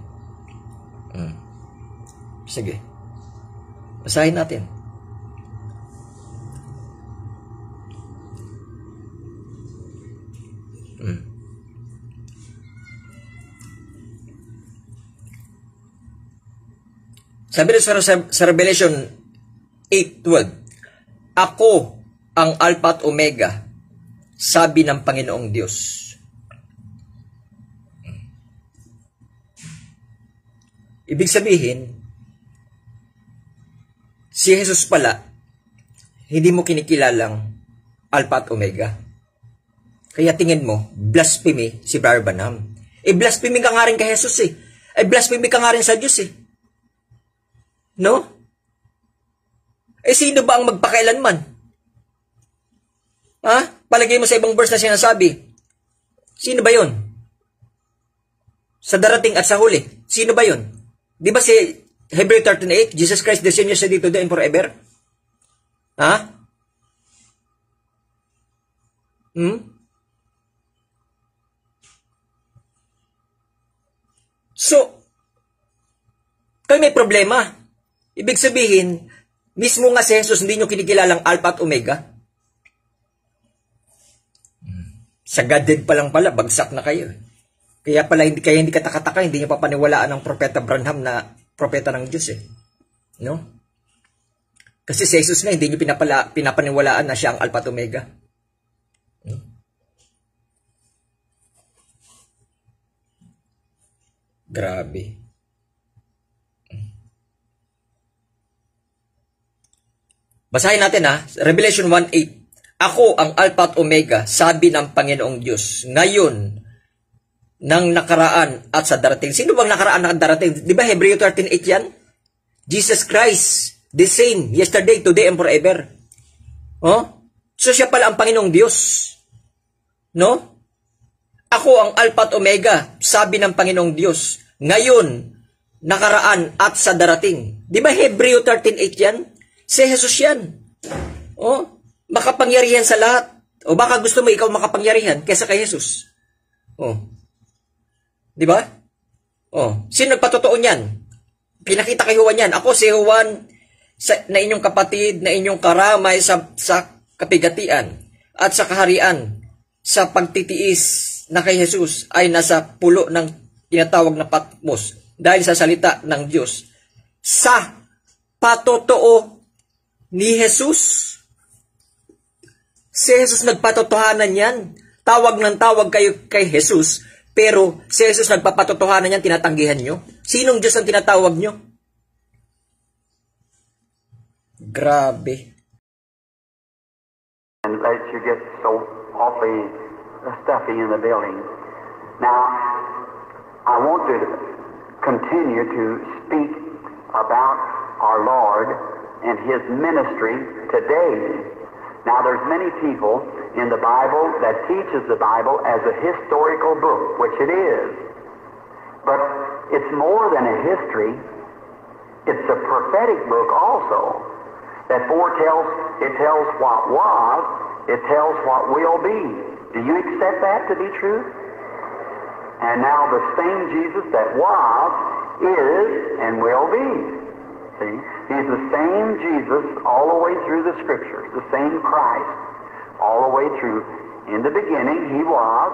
Sige. Basahin natin. Sabi rin sa Revelation 8:12, ako ang Alpha at Omega, sabi ng Panginoong Diyos. Ibig sabihin, si Jesus pala, hindi mo kinikilalang Alpha at Omega. Kaya tingin mo, blasphemy si Brother Branham. Blasphemy ka nga rin kay Jesus eh. Blasphemy ka nga rin sa Diyos eh. No? Sino ba ang magpakailanman? Ha? Palagay mo sa ibang verse na sinasabi. Sino ba yon? Sa darating at sa huli. Sino ba yon? Di ba si Hebrew 13:8, Jesus Christ the same yesterday, today, and forever? Ha? So, kayo may problema. Ibig sabihin, mismo nga si Jesus hindi nyo kinikilalang Alpha at Omega. Sa Godhead pa lang pala, bagsak na kayo. Kaya hindi katakataka, hindi nyo papaniwalaan ng Propeta Branham na propeta ng Diyos eh. No? Kasi si Jesus nga, hindi nyo pinapaniwalaan na siya ang Alpha at Omega. Grabe. Basahin natin Revelation 1:8. Ako ang Alpha at Omega, sabi ng Panginoong Diyos, ngayon, ng nakaraan at sa darating. Sino bang nakaraan at darating? Di ba Hebrew 13:8 yan? Jesus Christ, the same, yesterday, today, and forever. Oh? So siya pala ang Panginoong Diyos. No? Ako ang Alpha at Omega, sabi ng Panginoong Diyos, ngayon, nakaraan at sa darating. Di ba Hebrew 13:8 yan? Si Jesus yan. Oh, makapangyarihan sa lahat. O baka gusto mo ikaw makapangyarihan kaysa kay Jesus. Oh. Di ba? Oh, sino nagpatotoo niyan? Pinakita kay Juan yan. Ako si Juan na inyong kapatid, na inyong karamay sa kapigatian at sa kaharian, sa pagtitiis na kay Jesus ay nasa pulo ng tinatawag na Patmos dahil sa salita ng Diyos. Sa patotoo ni Jesus. Si Jesus nagpatotohanan yan. Tawag ng tawag kayo kay Jesus, pero si Jesus nagpapatotohanan yan, tinatanggihan nyo. Sinong Diyos ang tinatawag nyo? Grabe. And let you get so awfully stuffy in the building. Now, I want to continue to speak about our Lord and His ministry today. Now, there's many people in the Bible that teaches the Bible as a historical book, which it is. But it's more than a history. It's a prophetic book also that it tells what was, it tells what will be. Do you accept that to be true? And now the same Jesus that was, is, and will be. See? He's the same Jesus all the way through the Scriptures, the same Christ all the way through. In the beginning, He was,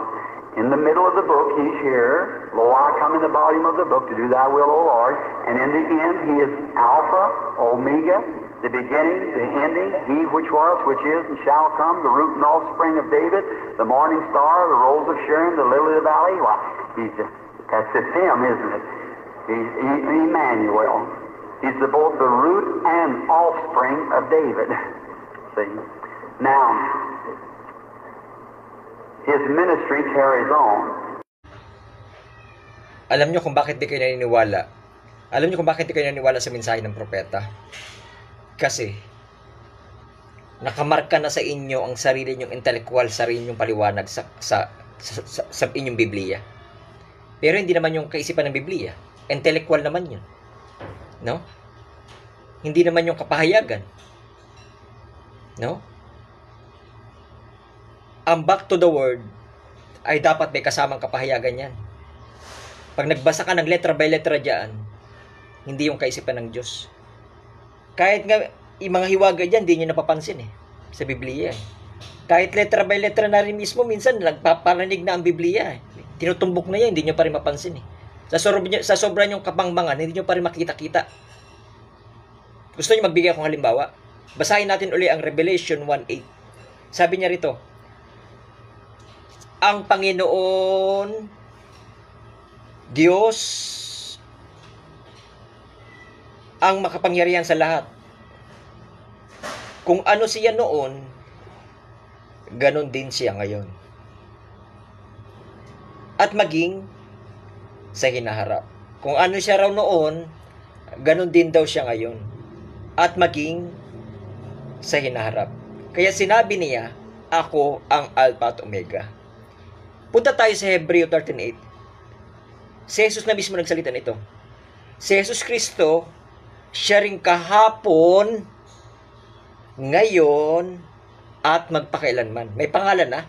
In the middle of the book, he's here. Lo, I come in the volume of the book to do thy will, O Lord. And in the end, he is Alpha, Omega, the beginning, the ending, he which was, which is, and shall come, the root and offspring of David, the morning star, the rose of Sharon, the lily of the valley. Why, that's just him, isn't it? He's Emmanuel. He's both the root and offspring of David. See? Now, his ministry carries on. Alam nyo kung bakit di kayo naniniwala? Alam nyo kung bakit di kayo naniniwala sa mensahe ng propeta? Kasi, nakamarka na sa inyo ang sarili nyong intellectual, sarili nyong paliwanag sa inyong Biblia. Pero hindi naman yung kaisipan ng Biblia. Intellectual naman yun. No? Hindi naman yung kapahayagan. No? Ang back to the word ay dapat may kasamang kapahayagan yan. Pag nagbasa ka ng letra by letra dyan, hindi yung kaisipan ng Diyos. Kahit nga yung mga hiwaga dyan, hindi nyo napapansin sa Biblia. Kahit letra by letra na rin mismo, minsan nagpaparinig na ang Biblia. Tinutumbok na yan, hindi nyo pa rin mapansin. Sa sobra nyong kapangmangan, hindi nyo pa rin makita-kita. Gusto nyo magbigay akong halimbawa? Basahin natin uli ang Revelation 1:8. Sabi niya rito, ang Panginoon Diyos ang makapangyarihan sa lahat. Kung ano siya noon, ganon din siya ngayon. At maging sa hinaharap. Kung ano siya raw noon, ganon din daw siya ngayon. At maging sa hinaharap. Kaya sinabi niya, ako ang Alpha at Omega. Punta tayo sa Hebreo 13:8. Si Jesus na mismo nagsalita nito. Si Jesus Kristo, siya rin kahapon, ngayon, at magpakailanman. May pangalan na.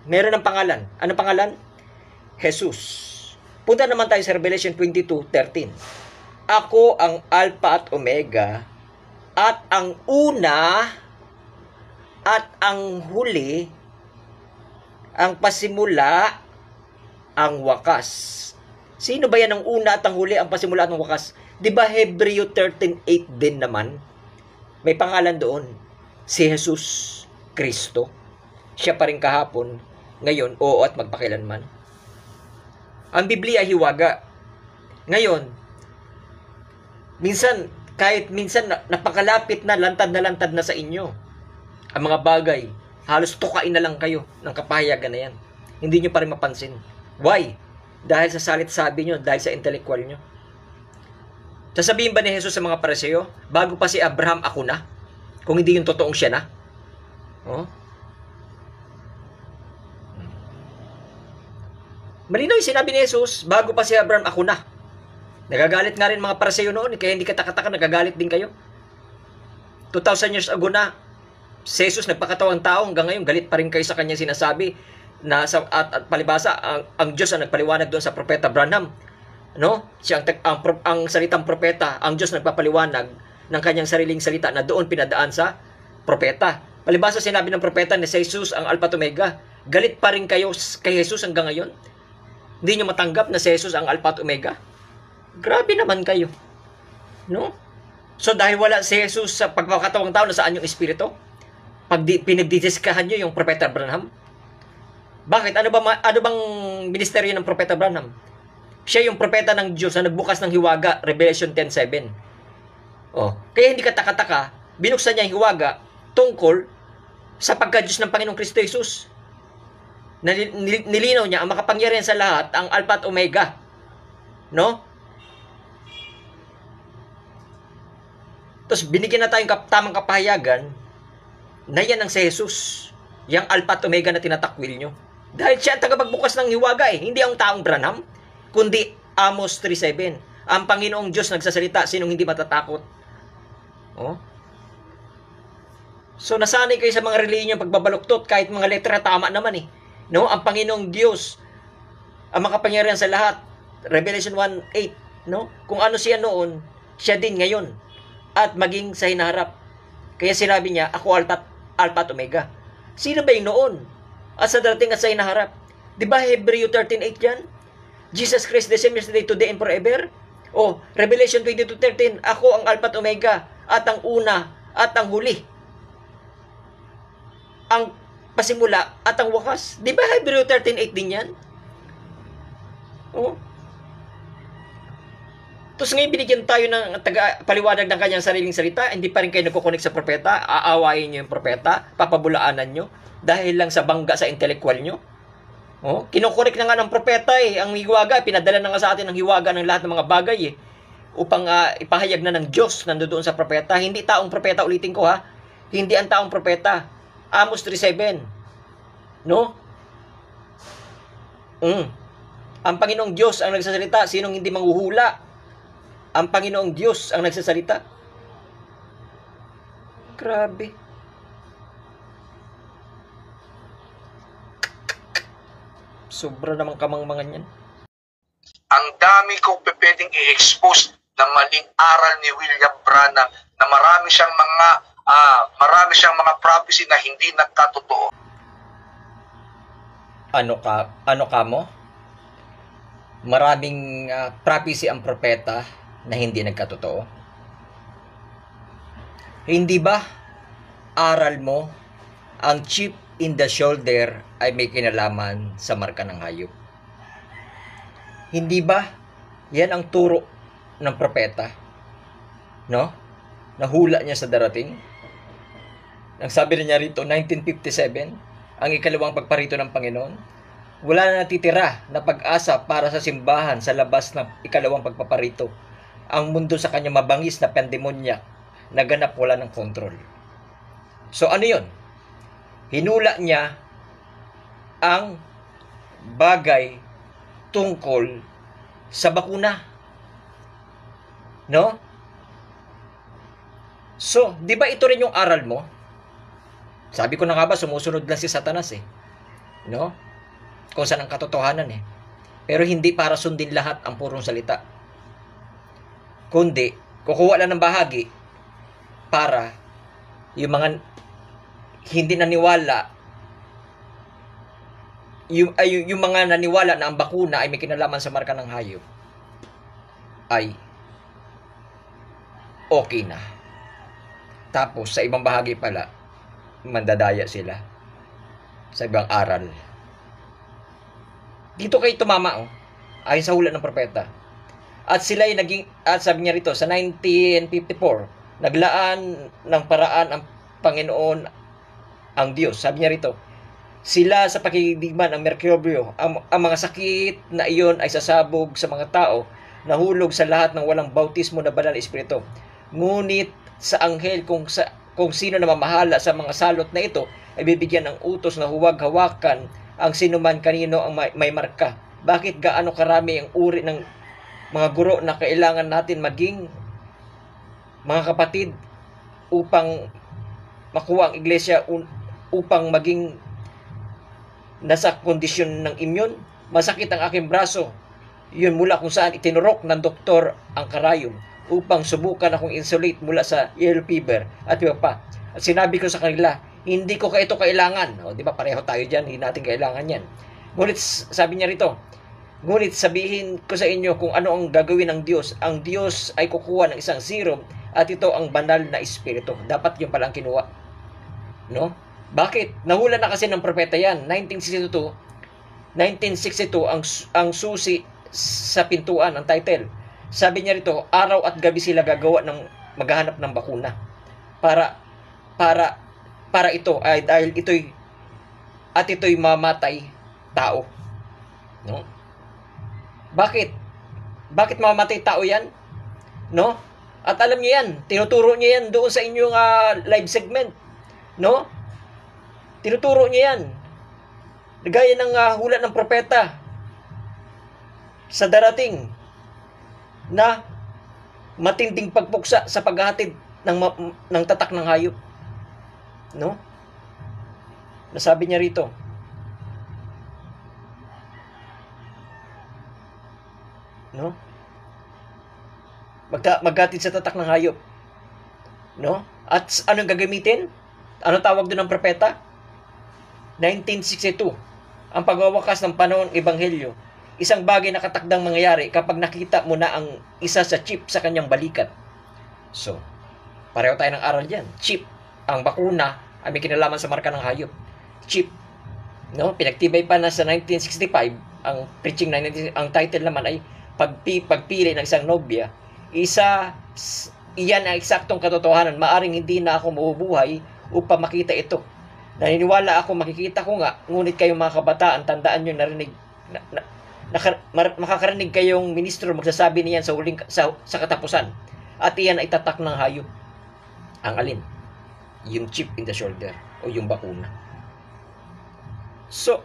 Meron ng pangalan. Ano pangalan? Jesus. Punta naman tayo sa Revelation 22:13. Ako ang Alpha at Omega, at ang una, at ang huli, ang pasimula, ang wakas. Sino ba yan ang una at ang huli, ang pasimula at ang wakas? Di ba Hebreo 13:8 din naman? May pangalan doon. Si Jesus Kristo. Siya pa rin kahapon, ngayon, oo at magpakailanman. Ang Biblia hiwaga. Ngayon, kahit minsan napakalapit na, lantad na sa inyo. Ang mga bagay, halos tukain na lang kayo ng kapahayagan na yan. Hindi nyo pa rin mapansin. Why? Dahil sa salit-sabi nyo, dahil sa intellectual nyo. Sasabihin ba ni Jesus sa mga Pariseo, bago pa si Abraham, ako na? Kung hindi yung totoong siya na? Oh? Malinaw yung sinabi ni Jesus, bago pa si Abraham, ako na. Nagagalit nga rin mga Pariseo noon, kaya hindi katakataka, nagagalit din kayo. 2,000 years ago na, si Jesus nagpakatawang tao, hanggang ngayon galit pa rin kayo sa kanya sinasabi na at palibasa ang Diyos ang nagpaliwanag doon sa propeta Branham, no? Siya ang salitang propeta, ang Diyos nagpapaliwanag ng kanyang sariling salita na doon pinadaan sa propeta. Palibasa sinabi ng propeta na si Jesus ang Alpha at Omega. Galit pa rin kayo kay Jesus hanggang ngayon? Hindi nyo matanggap na si Jesus ang Alpha at Omega? Grabe naman kayo, no? So dahil wala si Jesus sa pagkakatawang tao, nasaan yung espiritu? Pag pinagdidiskahan nyo yung propeta Branham? Bakit? Ano bang ministeryo ng propeta Branham? Siya yung propeta ng Diyos na nagbukas ng hiwaga, Revelation 10:7. Oh, kaya hindi kataka-taka, binuksan niya yung hiwaga tungkol sa pagka-Diyos ng Panginoong Kristo Jesus. Nilinaw niya ang makapangyarihan sa lahat, ang Alpha at Omega. No? Tapos binigyan na tayong tamang kapahayagan na yan ang si Jesus. Yang Alpha at Omega na tinatakwil nyo. Dahil siya ang tagapagbukas ng hiwaga hindi ang taong Branham, kundi Amos 3:7. Ang Panginoong Diyos nagsasalita, sinong hindi matatakot? Oh? So nasanay kayo sa mga relihiyong pagbabaluktot, kahit mga letra tama naman No? Ang Panginoong Diyos, ang makapangyarihan sa lahat. Revelation 1:8, no? Kung ano siya noon, siya din ngayon. At maging sa hinaharap. Kaya sinabi niya, ako Alpha at Omega. Sino ba yung noon? At sa darating at sa hinaharap? Di ba Hebreo 13:8 yan? Jesus Christ, the same yesterday, today, and forever. O, Revelation 22:13, ako ang Alpha at Omega, at ang una, at ang huli. Ang pasimula, at ang wakas. Di ba Hebreo 13:8 din yan? O. Tapos ngayon binigyan tayo ng paliwanag ng kanyang sariling salita, hindi pa rin kayo nagkukonek sa propeta, aawayin nyo yung propeta, papabulaanan nyo, dahil lang sa bangga sa intellectual nyo. Oh, kinukorek na nga ng propeta ang hiwaga, pinadala na nga sa atin ang hiwaga ng lahat ng mga bagay upang ipahayag na ng Diyos nandoon sa propeta. Hindi taong propeta, ulitin ko ha, hindi ang taong propeta. Amos 3:7. No? Ang Panginoong Diyos ang nagsasalita, sinong hindi manghuhula? Ang Panginoong Diyos ang nagsasalita. Grabe. Sobra namang kamangmangan yan. Ang dami kong pwedeng i-expose ng maling aral ni William Branham na marami siyang mga prophecy na hindi nagkatotoo. Ano ka mo? Maraming prophecy ang propeta na hindi nagkatotoo. Hindi ba aral mo ang chip in the shoulder ay may kinalaman sa marka ng hayop? Hindi ba yan ang turo ng propeta? No? Nahula niya sa darating. Ang sabi niya rito, 1957, ang ikalawang pagparito ng Panginoon, wala na natitira na pag-asa para sa simbahan sa labas ng ikalawang pagpaparito. Ang mundo sa kanya mabangis na pandemonyak, naganap wala ng kontrol. So ano yun? Hinula niya ang bagay tungkol sa bakuna. No? So, di ba ito rin yung aral mo? Sabi ko na nga ba, sumusunod lang si Satanas No? Kung saan ang katotohanan Pero hindi para sundin lahat ang purong salita. Kundi, kukuha lang ng bahagi para yung mga hindi naniwala, yung mga naniwala na ang bakuna ay may kinalaman sa marka ng hayop, ay okay na. Tapos, sa ibang bahagi pala, mandadaya sila sa ibang aral. Dito kayo tumama, ayon sa hula ng propeta. At sila ay at sabi niya rito, sa 1954, naglaan ng paraan ang Panginoon, ang Diyos. Sabi niya rito, sila sa pakikidigman ang Mercurio, ang mga sakit na iyon ay sasabog sa mga tao, nahulog sa lahat ng walang bautismo na banal na espiritu. Ngunit sa anghel, kung sino na mamahala sa mga salot na ito, ay bibigyan ng utos na huwag hawakan ang sinuman kanino ang may marka. Bakit gaano karami ang uri ng mga guro na kailangan natin maging mga kapatid upang makuha ang iglesia, upang maging nasa kondisyon ng immune? Masakit ang aking braso. Yun mula kung saan itinurok ng doktor ang karayom upang subukan akong insulate mula sa yellow fever at iba pa. At sinabi ko sa kanila, hindi ko ito kailangan. O, di ba pareho tayo dyan, hindi natin kailangan yan. Ngunit sabi niya rito, ngunit sabihin ko sa inyo kung ano ang gagawin ng Diyos. Ang Diyos ay kukuha ng isang serum at ito ang banal na espiritu. Dapat yun pala ang kinuha. No? Bakit? Nahula na kasi ng propeta yan. 1962 ang susi sa pintuan, ang title. Sabi niya rito, araw at gabi sila gagawa ng maghahanap ng bakuna. Para ito ay dahil ito'y mamatay tao. No? Bakit? Bakit mamamatay tao yan? No? At alam niyo yan, tinuturo niyo yan doon sa inyong live segment. No? Tinuturo niyo yan. Gaya ng hula ng propeta sa darating na matinding pagpuksa sa paghahatid ng tatak ng hayop. No? Nasabi niya rito, no? Maghatid sa tatak ng hayop. No? At anong gagamitin? Ano tawag doon ng propeta? 1962. ang pagwawakas ng panahon ebanghelyo, isang bagay na katakdang mangyayari kapag nakita mo na ang isa sa chip sa kanyang balikat. So, pareho tayo ng aral dyan. Chip, ang bakuna ay may kinalaman sa marka ng hayop. Chip, no? Pinagtibay pa na sa 1965, ang preaching na ang title naman ay pagpili ng isang nobya. Iyan ang eksaktong katotohanan. Maaring hindi na ako mabubuhay upang makita ito. Naniniwala ako, makikita ko nga, ngunit kayong mga kabataan, tandaan nyo, makakarinig kayong ministro magsasabi niyan sa katapusan. At iyan ay tatak ng hayop. Ang alin? Yung chip in the shoulder o yung bakuna. So,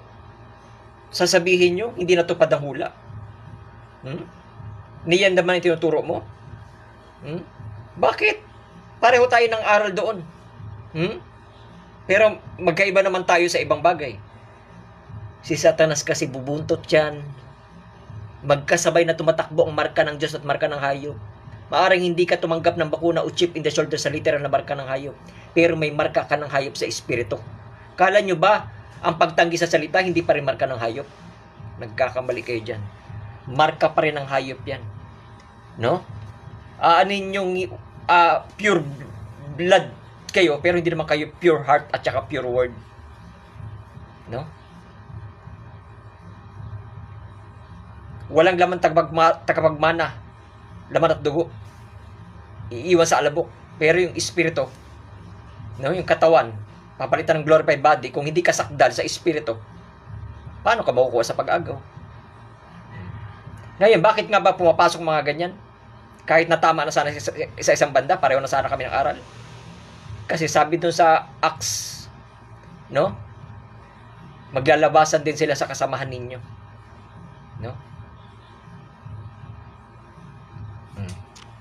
sasabihin nyo, hindi natupad ang hula. Niyan naman yung tinuturo mo. Bakit? Pareho tayo ng aral doon. Pero magkaiba naman tayo sa ibang bagay. Si Satanas kasi bubuntot yan. Magkasabay na tumatakbo ang marka ng Diyos at marka ng hayop. Maaring hindi ka tumanggap ng bakuna o chip in the shoulder sa literal na marka ng hayop. Pero may marka ka ng hayop sa espiritu. Kala nyo ba ang pagtanggi sa salita hindi pa rin marka ng hayop? Nagkakamali kayo dyan. Marka pa rin ng hayop yan. No? Anin yung pure blood kayo, pero hindi naman kayo pure heart at saka pure word. No? Walang laman tagapagmana, laman at dugo. Iiwan sa alabok. Pero yung espiritu, no, yung katawan, papalitan ng glorified body, kung hindi ka sakdal sa espiritu, paano ka makukuha sa pag-agaw? Ngayon, bakit nga ba pumapasok mga ganyan? Kahit na tama na sana sa isang banda, pareho na sana kami ng aral. Kasi sabi dun sa Acts, no? Maglalabasan din sila sa kasamahan ninyo. No?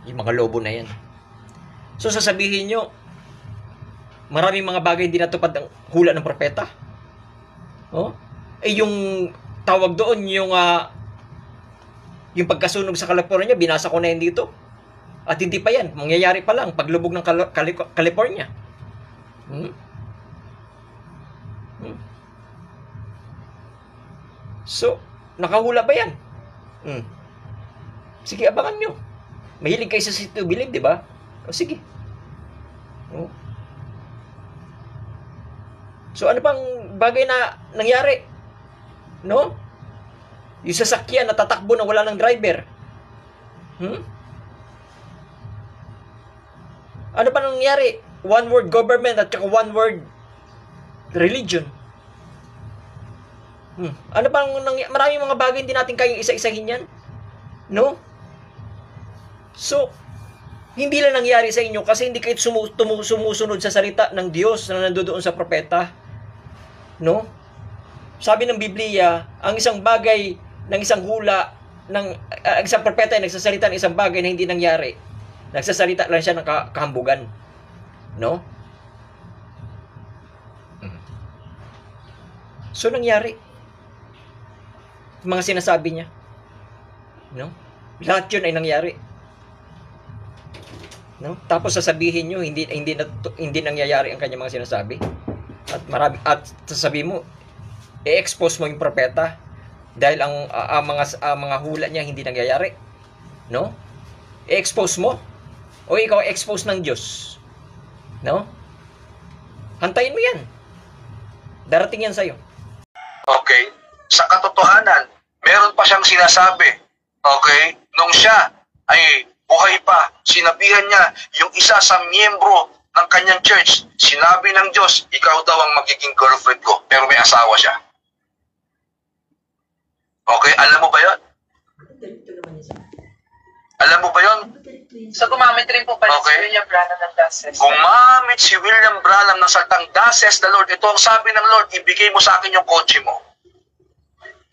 Yung mga lobo na yan. So sasabihin nyo, maraming mga bagay hindi natupad ang hula ng propeta. Oh? Yung tawag doon, yung pagkasunog sa California, binasa ko na yan dito. At hindi pa yan. Mangyayari pa lang paglubog ng California. So, nakahula ba yan? Sige, abangan nyo. Mahilig kayo sa to believe, di ba? O sige. So, ano pang bagay na nangyari? No? Yung sasakyan na tatakbo na wala ng driver. Ano pa nangyari? One word government at saka one word religion. Ano pa maraming mga bagay hindi natin kayang isa-isahin yan. No? So, hindi lang nangyari sa inyo kasi hindi kayo sumusunod sa salita ng Diyos na nandoon sa propeta. No? Sabi ng Biblia, ang isang bagay ng isang hula ng isang propeta ay nagsasalita ng isang bagay na hindi nangyari. Nagsasalita lang siya ng kahambugan. No? So, nangyari. Mga sinasabi niya. No? Lahat yun ay nangyari. No? Tapos sasabihin nyo, hindi nangyayari ang kanyang mga sinasabi. At sasabihin mo, i-expose mo yung propeta dahil ang mga hula niya hindi nangyayari. No? I-expose mo o ikaw expose ng Diyos. No? Hantayin mo yan. Darating yan sa'yo. Okay? Sa katotohanan, meron pa siyang sinasabi. Okay? Nung siya ay buhay pa, sinabihan niya yung isa sa miyembro ng kanyang church, sinabi ng Diyos, ikaw daw ang magiging girlfriend ko, pero may asawa siya. Okay? Alam mo ba yun? Alam mo ba yun? So gumamit rin po pala Okay. si William Branham ng Dases. Gumamit si William Branham ng saltang "Thus says the Lord." Ito ang sabi ng Lord, ibigay mo sa akin yung kotse mo.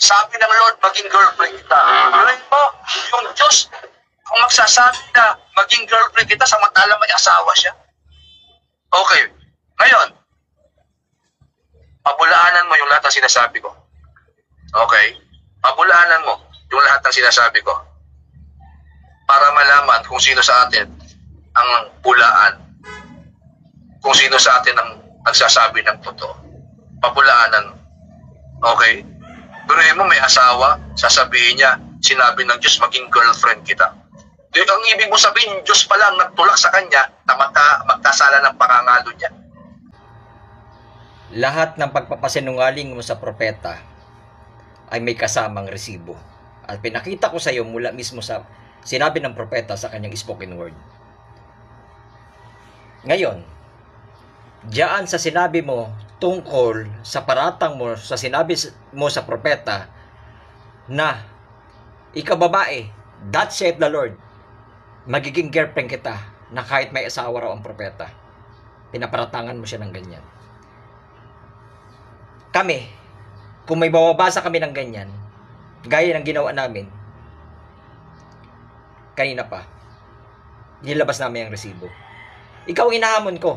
Sabi ng Lord, maging girlfriend kita. Alam mo, yung Diyos, kung magsasabi na maging girlfriend kita, samantala may asawa siya. Okay. Ngayon, pabulaanan mo yung lahat ng sinasabi ko. Okay? Pabulaanan mo yung lahat ng sinasabi ko. Para malaman kung sino sa atin ang bulaan. Kung sino sa atin ang nagsasabi ng totoo. Pabulaanan. Okay? Pero mo may asawa, sasabihin niya, sinabi ng Diyos, maging girlfriend kita. Ang ibig mo sabihin, Diyos pa lang nagtulak sa kanya na magkasala ng pangangalo niya. Lahat ng pagpapasinungaling mo sa propeta ay may kasamang resibo. At pinakita ko sa iyo mula mismo sa sinabi ng propeta sa kanyang spoken word. Ngayon, diyan sa sinabi mo tungkol sa paratang mo, sa sinabi mo sa propeta na ikaw babae, that saith the Lord, magiging girlfriend kita na kahit may asawa raw ang propeta. Pinaparatangan mo siya ng ganyan. Kami, kung may bababasa kami ng ganyan, gaya ng ginawa namin, kanina pa, nilabas namin ang resibo. Ikaw ang hinahamon ko.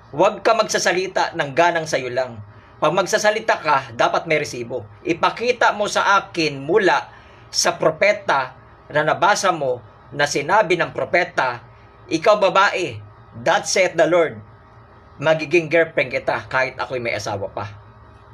Huwag ka magsasalita ng ganang sayo lang. Pag magsasalita ka, dapat may resibo. Ipakita mo sa akin mula sa propeta na nabasa mo na sinabi ng propeta, ikaw babae, that saith the Lord, magiging girlfriend kita kahit ako'y may asawa pa.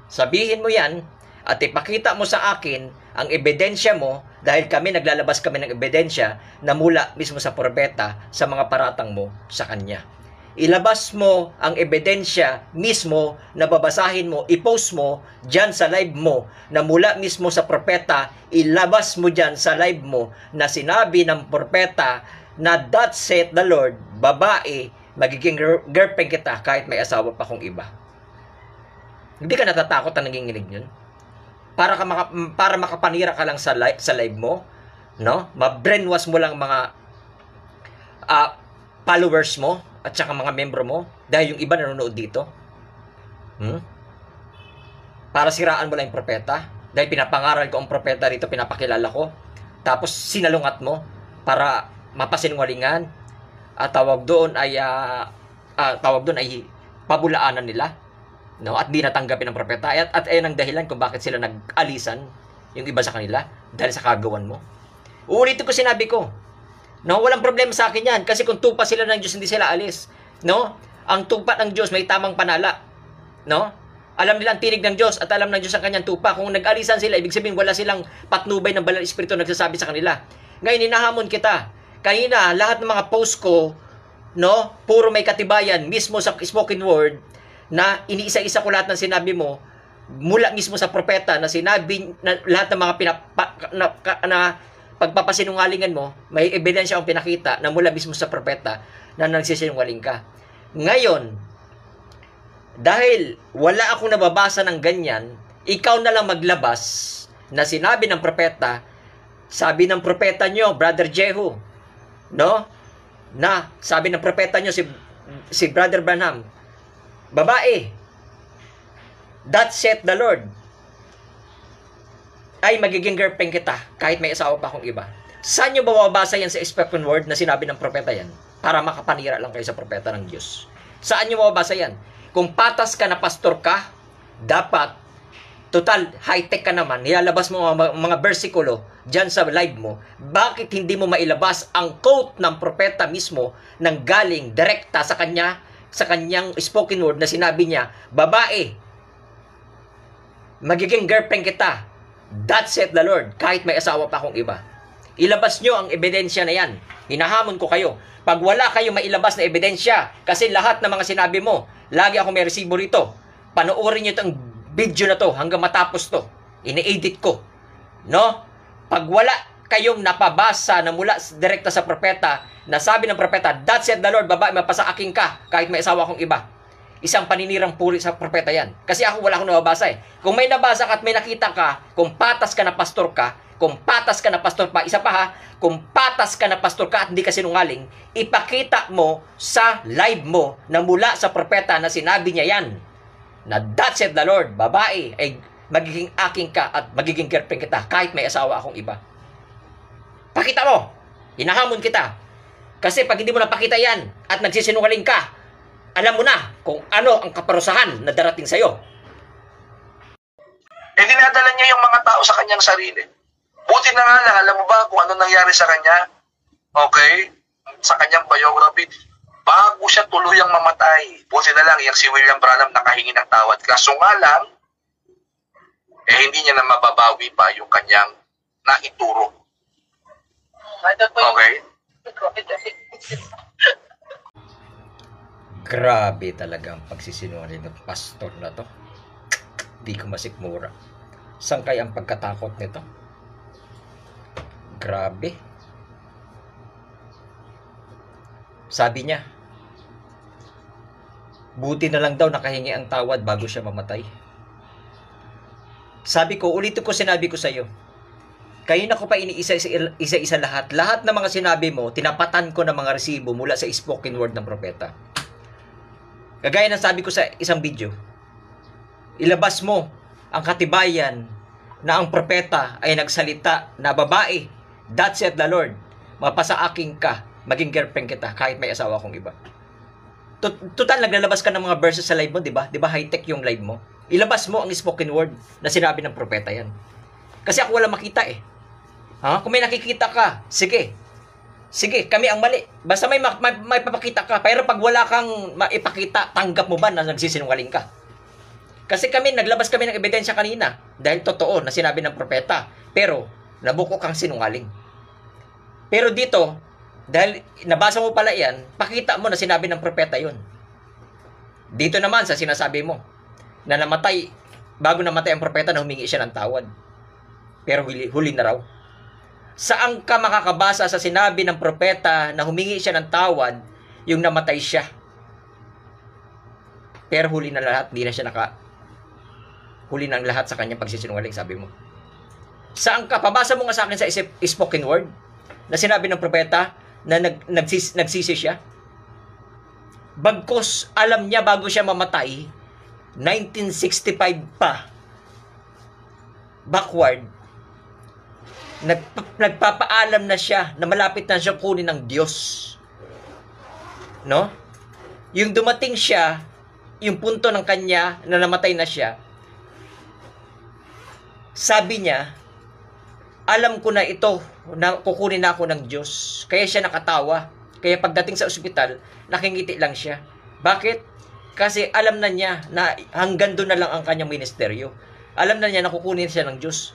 Sabihin mo yan at ipakita mo sa akin ang ebidensya mo dahil naglalabas kami ng ebidensya na mula mismo sa propeta sa mga paratang mo sa kanya. Ilabas mo ang ebidensya mismo na babasahin mo, i-post mo dyan sa live mo na mula mismo sa propeta, ilabas mo dyan sa live mo na sinabi ng propeta na that saith the Lord, babae, magiging girlfriend kita kahit may asawa pa kong iba. Hindi ka natatakot na nanginginig yun? Para makapanira ka lang sa live mo, no? Ma-brainwash mo lang mga followers mo at saka mga membro mo dahil yung iba nanonood dito. Para siraan mo lang yung propeta dahil pinapangaral ko ang propeta rito, pinapakilala ko. Tapos sinalungat mo para mapasinungalingan. Tawag doon ay pabulaanan nila. No, at di natanggapin ng propeta. At ayan ang dahilan kung bakit sila nag-alisan yung iba sa kanila dahil sa kagawan mo. Uulitin ko sinabi ko. No, walang problema sa akin yan kasi kung tupa sila ng Diyos, hindi sila alis. No? Ang tupa ng Diyos may tamang panala. No? Alam nila ang tinig ng Diyos at alam ng Diyos ang kanyang tupa. Kung nag-alisan sila, ibig sabihin wala silang patnubay ng Banal Espiritu nagsasabi sa kanila. Ngayon, hinahamon kita. Kanina, lahat ng mga post ko, no, puro may katibayan mismo sa spoken word na iniisa-isa ko lahat ng sinabi mo mula mismo sa propeta na sinabi na lahat ng mga pagpapasinungalingan mo, may ebidensya ang pinakita na mula mismo sa propeta na nagsisinungaling ka. Ngayon, dahil wala akong nababasa ng ganyan, ikaw na lang maglabas na sinabi ng propeta, sabi ng propeta nyo, Brother Jehu, no? Na sabi ng propeta nyo, si Brother Branham, babae, that saith the Lord, ay magiging girlfriend kita kahit may asawa pa akong iba. Saan nyo bababasa yan sa spoken word na sinabi ng propeta yan? Para makapanira lang kayo sa propeta ng Diyos. Saan nyo bababasa yan? Kung patas ka na pastor ka, dapat, total, high-tech ka naman, nilalabas mo mga versikulo dyan sa live mo, bakit hindi mo mailabas ang quote ng propeta mismo nang galing direkta sa kanyang spoken word na sinabi niya, babae, magiging girlfriend kita, that saith the Lord, kahit may asawa pa akong iba. Ilabas nyo ang ebidensya na yan. Hinahamon ko kayo. Pag wala kayo mailabas na ebidensya, kasi lahat ng mga sinabi mo, lagi ako may resibo rito. Panoorin nyo itong video na to hanggang matapos to. Ini-edit ko. No? Pag wala kayong napabasa na mula direkta sa propeta, na sabi ng propeta, that saith the Lord, babae, mapasaaking ka, kahit may asawa akong iba. Isang paninirang puri sa propeta yan. Kasi ako wala akong nababasa eh. Kung may nabasa ka at may nakita ka, kung patas ka na pastor ka, kung patas ka na pastor pa, isa pa ha, kung patas ka na pastor ka at hindi ka sinungaling, ipakita mo sa live mo na mula sa propeta na sinabi niya yan, na that said the Lord, babae, ay magiging aking ka at magiging girlfriend kita, kahit may asawa akong iba. Pakita mo, hinahamon kita. Kasi pag hindi mo napakita yan at nagsisinungaling ka, alam mo na kung ano ang kaparusahan na darating sa'yo. Dinadala niya yung mga tao sa kanyang sarili. Buti na nga lang, alam mo ba kung ano nangyari sa kanya? Okay? Sa kanyang biography. Bago siya tuluyang mamatay. Buti na lang, yung si William Branham nakahingi ng tawad. Kaso nga lang, hindi niya na mababawi pa yung kanyang naituro. Ito po yung Okay? Grabe talaga ang pagsisinungaling ng pastor na to. Di ko masikmura. Saan kaya ang pagkatakot nito? Grabe. Sabi niya, buti na lang daw nakahingi ang tawad bago siya mamatay. Sabi ko, ulitin ko sinabi ko sa iyo. Kayo na ko pa iniisa-isa lahat. Lahat ng mga sinabi mo, tinapatan ko ng mga resibo mula sa spoken word ng propeta. Kagaya ng sabi ko sa isang video, ilabas mo ang katibayan na ang propeta ay nagsalita na babae, that said the Lord, mapasa-aking ka, maging girlfriend kita kahit may asawa kong iba. Total, naglalabas ka ng mga verses sa live mo, di ba? Di ba high-tech yung live mo? Ilabas mo ang spoken word na sinabi ng propeta yan. Kasi ako wala makita eh. Ha? Kung may nakikita ka, sige. Sige, kami ang mali. Basta may papakita ka. Pero pag wala kang maipakita, tanggap mo ba na nagsisinungaling ka? Kasi naglabas kami ng ebidensya kanina. Dahil totoo na sinabi ng propeta. Pero, nabuko kang sinungaling. Pero dito, dahil nabasa mo pala yan, pakita mo na sinabi ng propeta yun. Dito naman sa sinasabi mo, na namatay, bago namatay ang propeta na humingi siya ng tawad. Pero huli na raw. Saan ka makakabasa sa sinabi ng propeta na humingi siya ng tawad yung namatay siya? Pero huli na lahat, hindi na siya huli na ang lahat sa kanyang pagsisinungaling, sabi mo. Saan ka? Pabasa mo nga sa akin sa spoken word na sinabi ng propeta na nagsisi siya. Bagkus alam niya bago siya mamatay, 1965 pa, backward, nagpapaalam na siya na malapit na siya kunin ng Diyos. No? Yung dumating siya, yung punto ng kanya na namatay na siya, sabi niya, alam ko na ito, na kukunin na ako ng Diyos. Kaya siya nakatawa. Kaya pagdating sa ospital, nakingiti lang siya. Bakit? Kasi alam na niya na hanggang doon na lang ang kanyang ministeryo. Alam na niya na kukunin siya ng Diyos.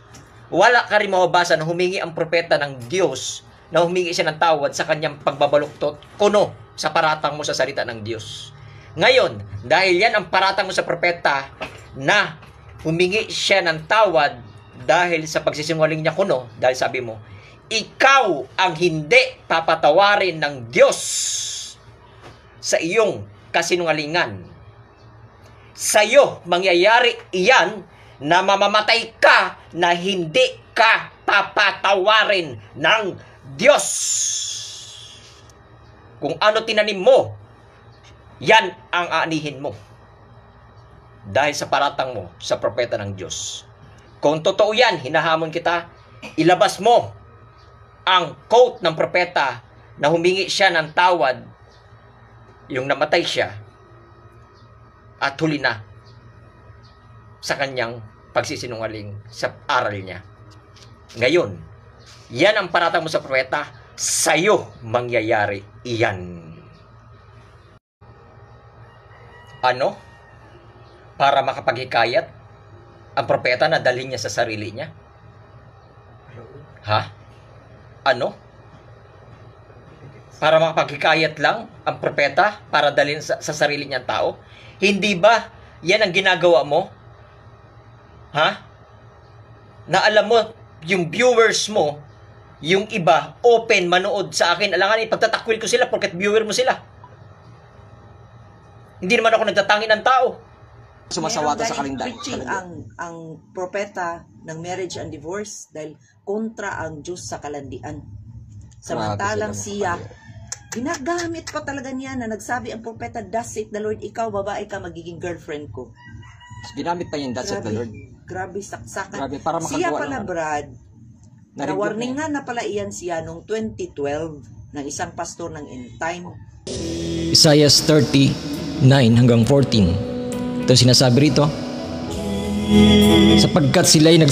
Wala ka rin mababasa na humingi ang propeta ng Diyos, na humingi siya ng tawad sa kanyang pagbabaluktot, kuno sa paratang mo sa salita ng Diyos. Ngayon, dahil yan ang paratang mo sa propeta, na humingi siya ng tawad dahil sa pagsisinungaling niya kuno, dahil sabi mo, ikaw ang hindi papatawarin ng Diyos sa iyong kasinungalingan. Sa iyo mangyayari iyan na mamamatay ka na hindi ka papatawarin ng Diyos. Kung ano tinanim mo, yan ang aanihin mo. Dahil sa paratang mo sa propeta ng Diyos. Kung totoo yan, hinahamon kita, ilabas mo ang quote ng propeta na humingi siya ng tawad, yung namatay siya, at huli na sa kanyang pagsisinungaling sa aral niya. Ngayon, yan ang paratang mo sa propeta, sa'yo mangyayari iyan. Ano? Para makapaghikayat ang propeta na dalhin niya sa sarili niya? Ha? Ano? Para makapaghikayat lang ang propeta para dalhin sa sarili niyang tao? Hindi ba yan ang ginagawa mo? Ha? Na alam mo, yung viewers mo, yung iba, open, manood sa akin. Alangan, pagtatakwil ko sila porket viewer mo sila. Hindi naman ako nagtatangi ng tao. Sumasawata sa kalendaryo. Preaching ang propeta ng marriage and divorce dahil kontra ang Diyos sa kalandian. Samantalang siya, ginagamit pa talaga niya na nagsabi ang propeta, thus saith the Lord, ikaw babae ka, magiging girlfriend ko. Ginamit pa yung thus saith the Lord. Grabe, saksakan. Grabe, para siya makagawa pala, lang. Brad, na-warningan na pala iyan siya noong 2012 ng isang pastor ng End Time. Isaiah 30:9 hanggang 14. Ito sinasabi rito, sapagkat sila'y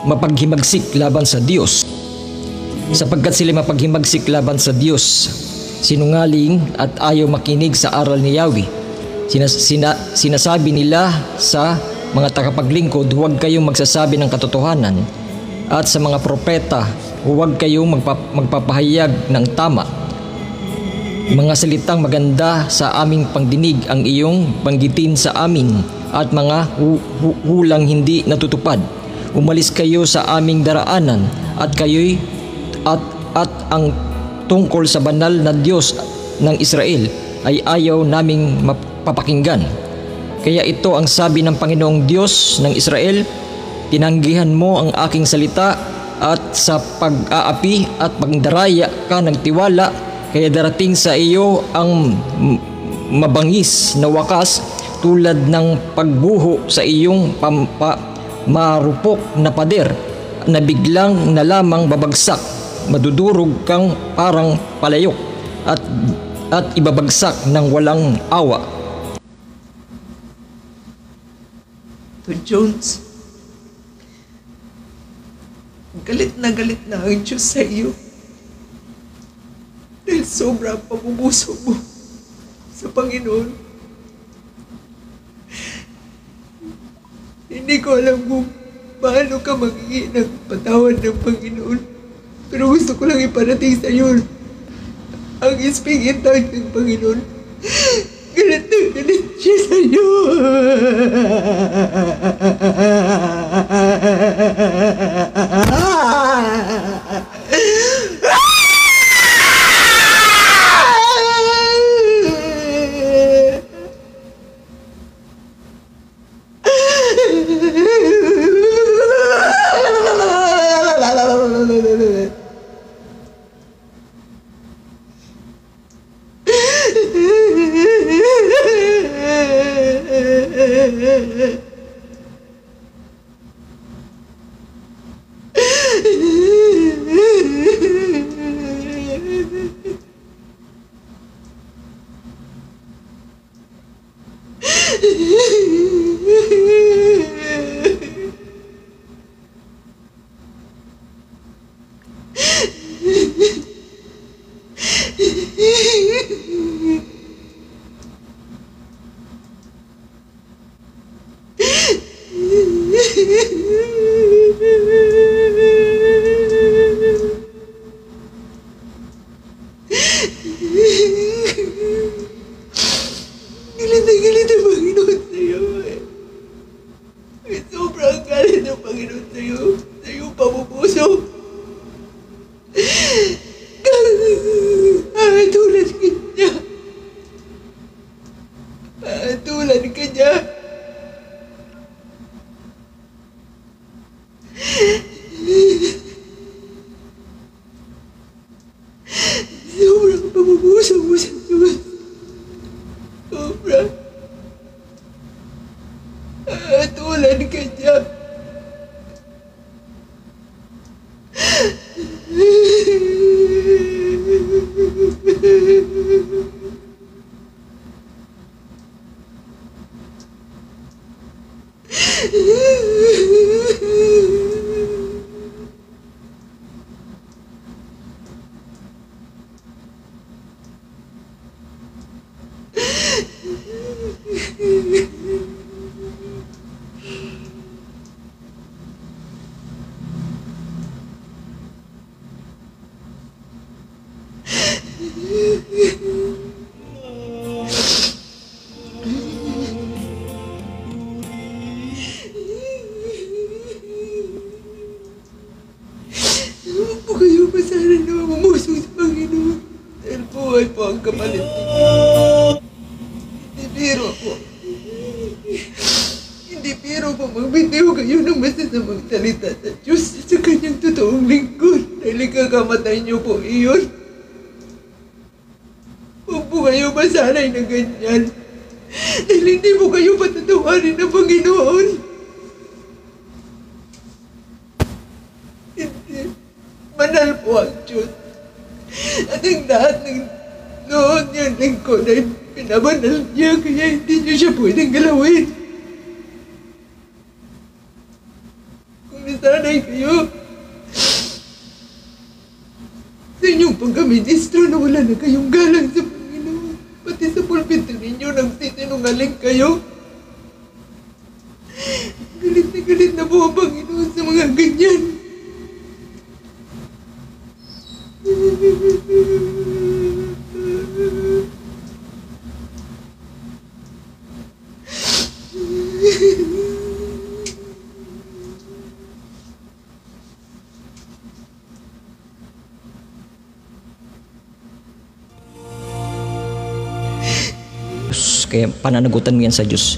mapaghimagsik laban sa Diyos. Sapagkat sila'y mapaghimagsik laban sa Diyos, sinungaling at ayaw makinig sa aral ni Yahweh. Sinasabi nila sa mga tagapaglingkod, huwag kayong magsasabi ng katotohanan. At sa mga propeta, huwag kayong magpapahayag ng tama. Mga salitang maganda sa aming pangdinig ang iyong banggitin sa amin, at mga hulang hindi natutupad. Umalis kayo sa aming daraanan, at kayo'y at ang tungkol sa banal na Diyos ng Israel ay ayaw naming mapapakinggan. Kaya ito ang sabi ng Panginoong Diyos ng Israel: tinanggihan mo ang aking salita, at sa pag-aapi at pagdaraya ka ng tiwala, kaya darating sa iyo ang mabangis na wakas tulad ng pagbuho sa iyong marupok na pader na biglang na lamang babagsak. Madudurog kang parang palayok at ibabagsak ng walang awa. To Jones, galit na ang Diyos sa iyo dahil sobra ang pamumuso mo sa Panginoon. Hindi ko alam kung paano ka magiging ng patawad ng Panginoon, pero gusto ko lang iparating sa iyo ang ispingitan ng Panginoon. Galit na galit siya sa iyo. Galit ang Panginoon sa iyo. Sobrang galit ng Panginoon sa iyo. Sa iyong pamumuso. Tulad ka niya. Tulad ka niya. Sobrang pamumuso mo sa Diyos. Sobrang. Tulad ka niya. Huwag po kayo masara na mamumuso sa Panginoon. Dahil buhay po ang kapalit ninyo. Hindi biro po. Hindi biro po magbitiw kayo ng masasamang salita sa Diyos sa kanyang totoong lingkod. Dahil ikakamatay niyo po iyon. Huwag po kayo masanay na ganyan. Dahil hindi po kayo patatawarin ng Panginoon. Hindi. Banal po ang Diyos. At ang lahat ng noon niyang lingkod ay pinabanal niya, kaya hindi niyo siya pwedeng galawin. Kung nasanay kayo sa inyong pagkaministro na wala na kayong galang sa Panginoon, pati sa pulpito ninyo nagsisinungaling kayo, Kaya pananagutan mo yan sa Diyos.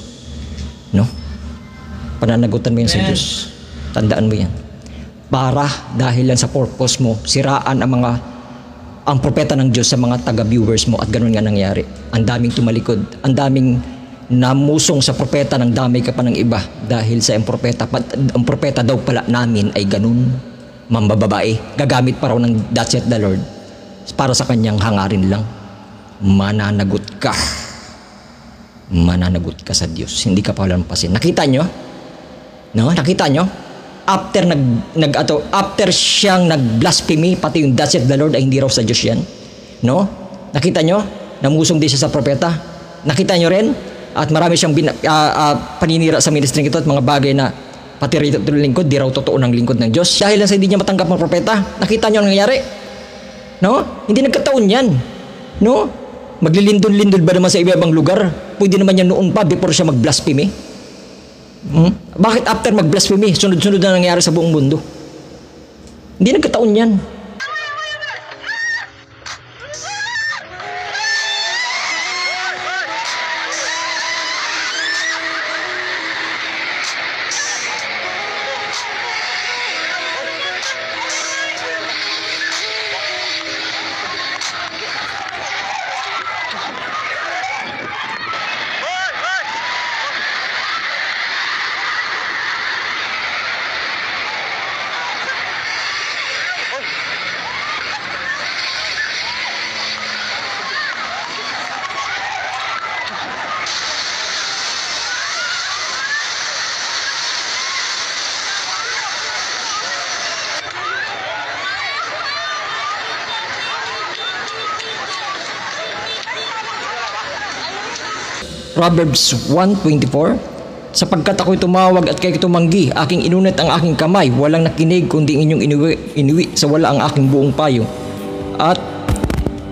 No? Pananagutan mo yan sa Diyos. Tandaan mo yan. Para dahil lang sa purpose mo, siraan ang propeta ng Diyos sa mga taga-viewers mo, at ganun nga nangyari. Ang daming tumalikod, ang daming namusong sa propeta, ng damay ka pa ng iba dahil sa ang propeta daw pala namin ay ganun, mambababae, gagamit pa raw ng that's it the Lord para sa kanyang hangarin lang. Mananagot ka sa Diyos, hindi ka palampasin. Nakita nyo? No? Nakita nyo? After siyang nag-blasphemy, pati yung that's it the Lord ay hindi raw sa Diyos yan. No? Nakita nyo? Namusong din siya sa propeta. Nakita nyo rin? At marami siyang paninira sa ministry ito at mga bagay na pati rito lingkod, di raw totoo ng lingkod ng Diyos. Dahil lang sa hindi niya matanggap ng propeta. Nakita nyo ang nangyayari? No? Hindi nagkataon yan. No? Maglilindol-lindol ba naman sa iba-ibang lugar? Pwede naman yan noon pa before siya mag-blasphemy. Bakit after mag-blasphemy, sunod-sunod na nangyayari sa buong mundo? Hindi nagkataon yan. Proverbs 1:24, sapagkat ako'y tumawag at kayo'y tumanggi, aking inunat ang aking kamay, walang nakinig kundi inyong iniwi sa wala ang aking buong payo. At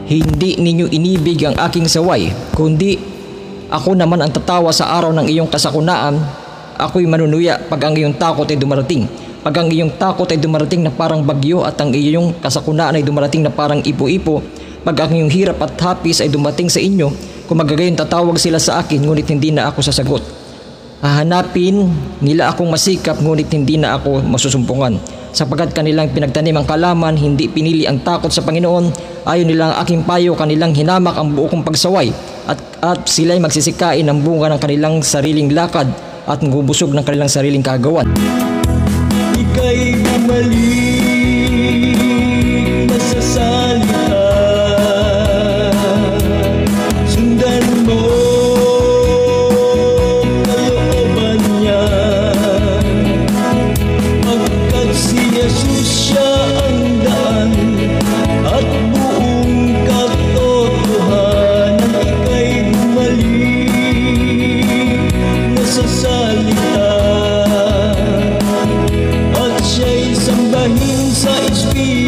hindi ninyo inibig ang aking saway, kundi ako naman ang tatawa sa araw ng iyong kasakunaan. Ako'y manunuya pag ang iyong takot ay dumarating. Pag ang iyong takot ay dumarating na parang bagyo at ang iyong kasakunaan ay dumarating na parang ipo-ipo, pag ang iyong hirap at hapis ay dumating sa inyo, kung magagayon tatawag sila sa akin, ngunit hindi na ako sasagot. Hahanapin nila akong masikap, ngunit hindi na ako masusumpungan. Sapagkat kanilang pinagtanim ang kalaman, hindi pinili ang takot sa Panginoon. Ayaw nila ang aking payo, kanilang hinamak ang buo kong pagsaway. At sila'y magsisikain ng bunga ng kanilang sariling lakad at magubusog ng kanilang sariling kagawan. Ika'y bumalik na sa salita. At siya'y sambahin sa Espiritu.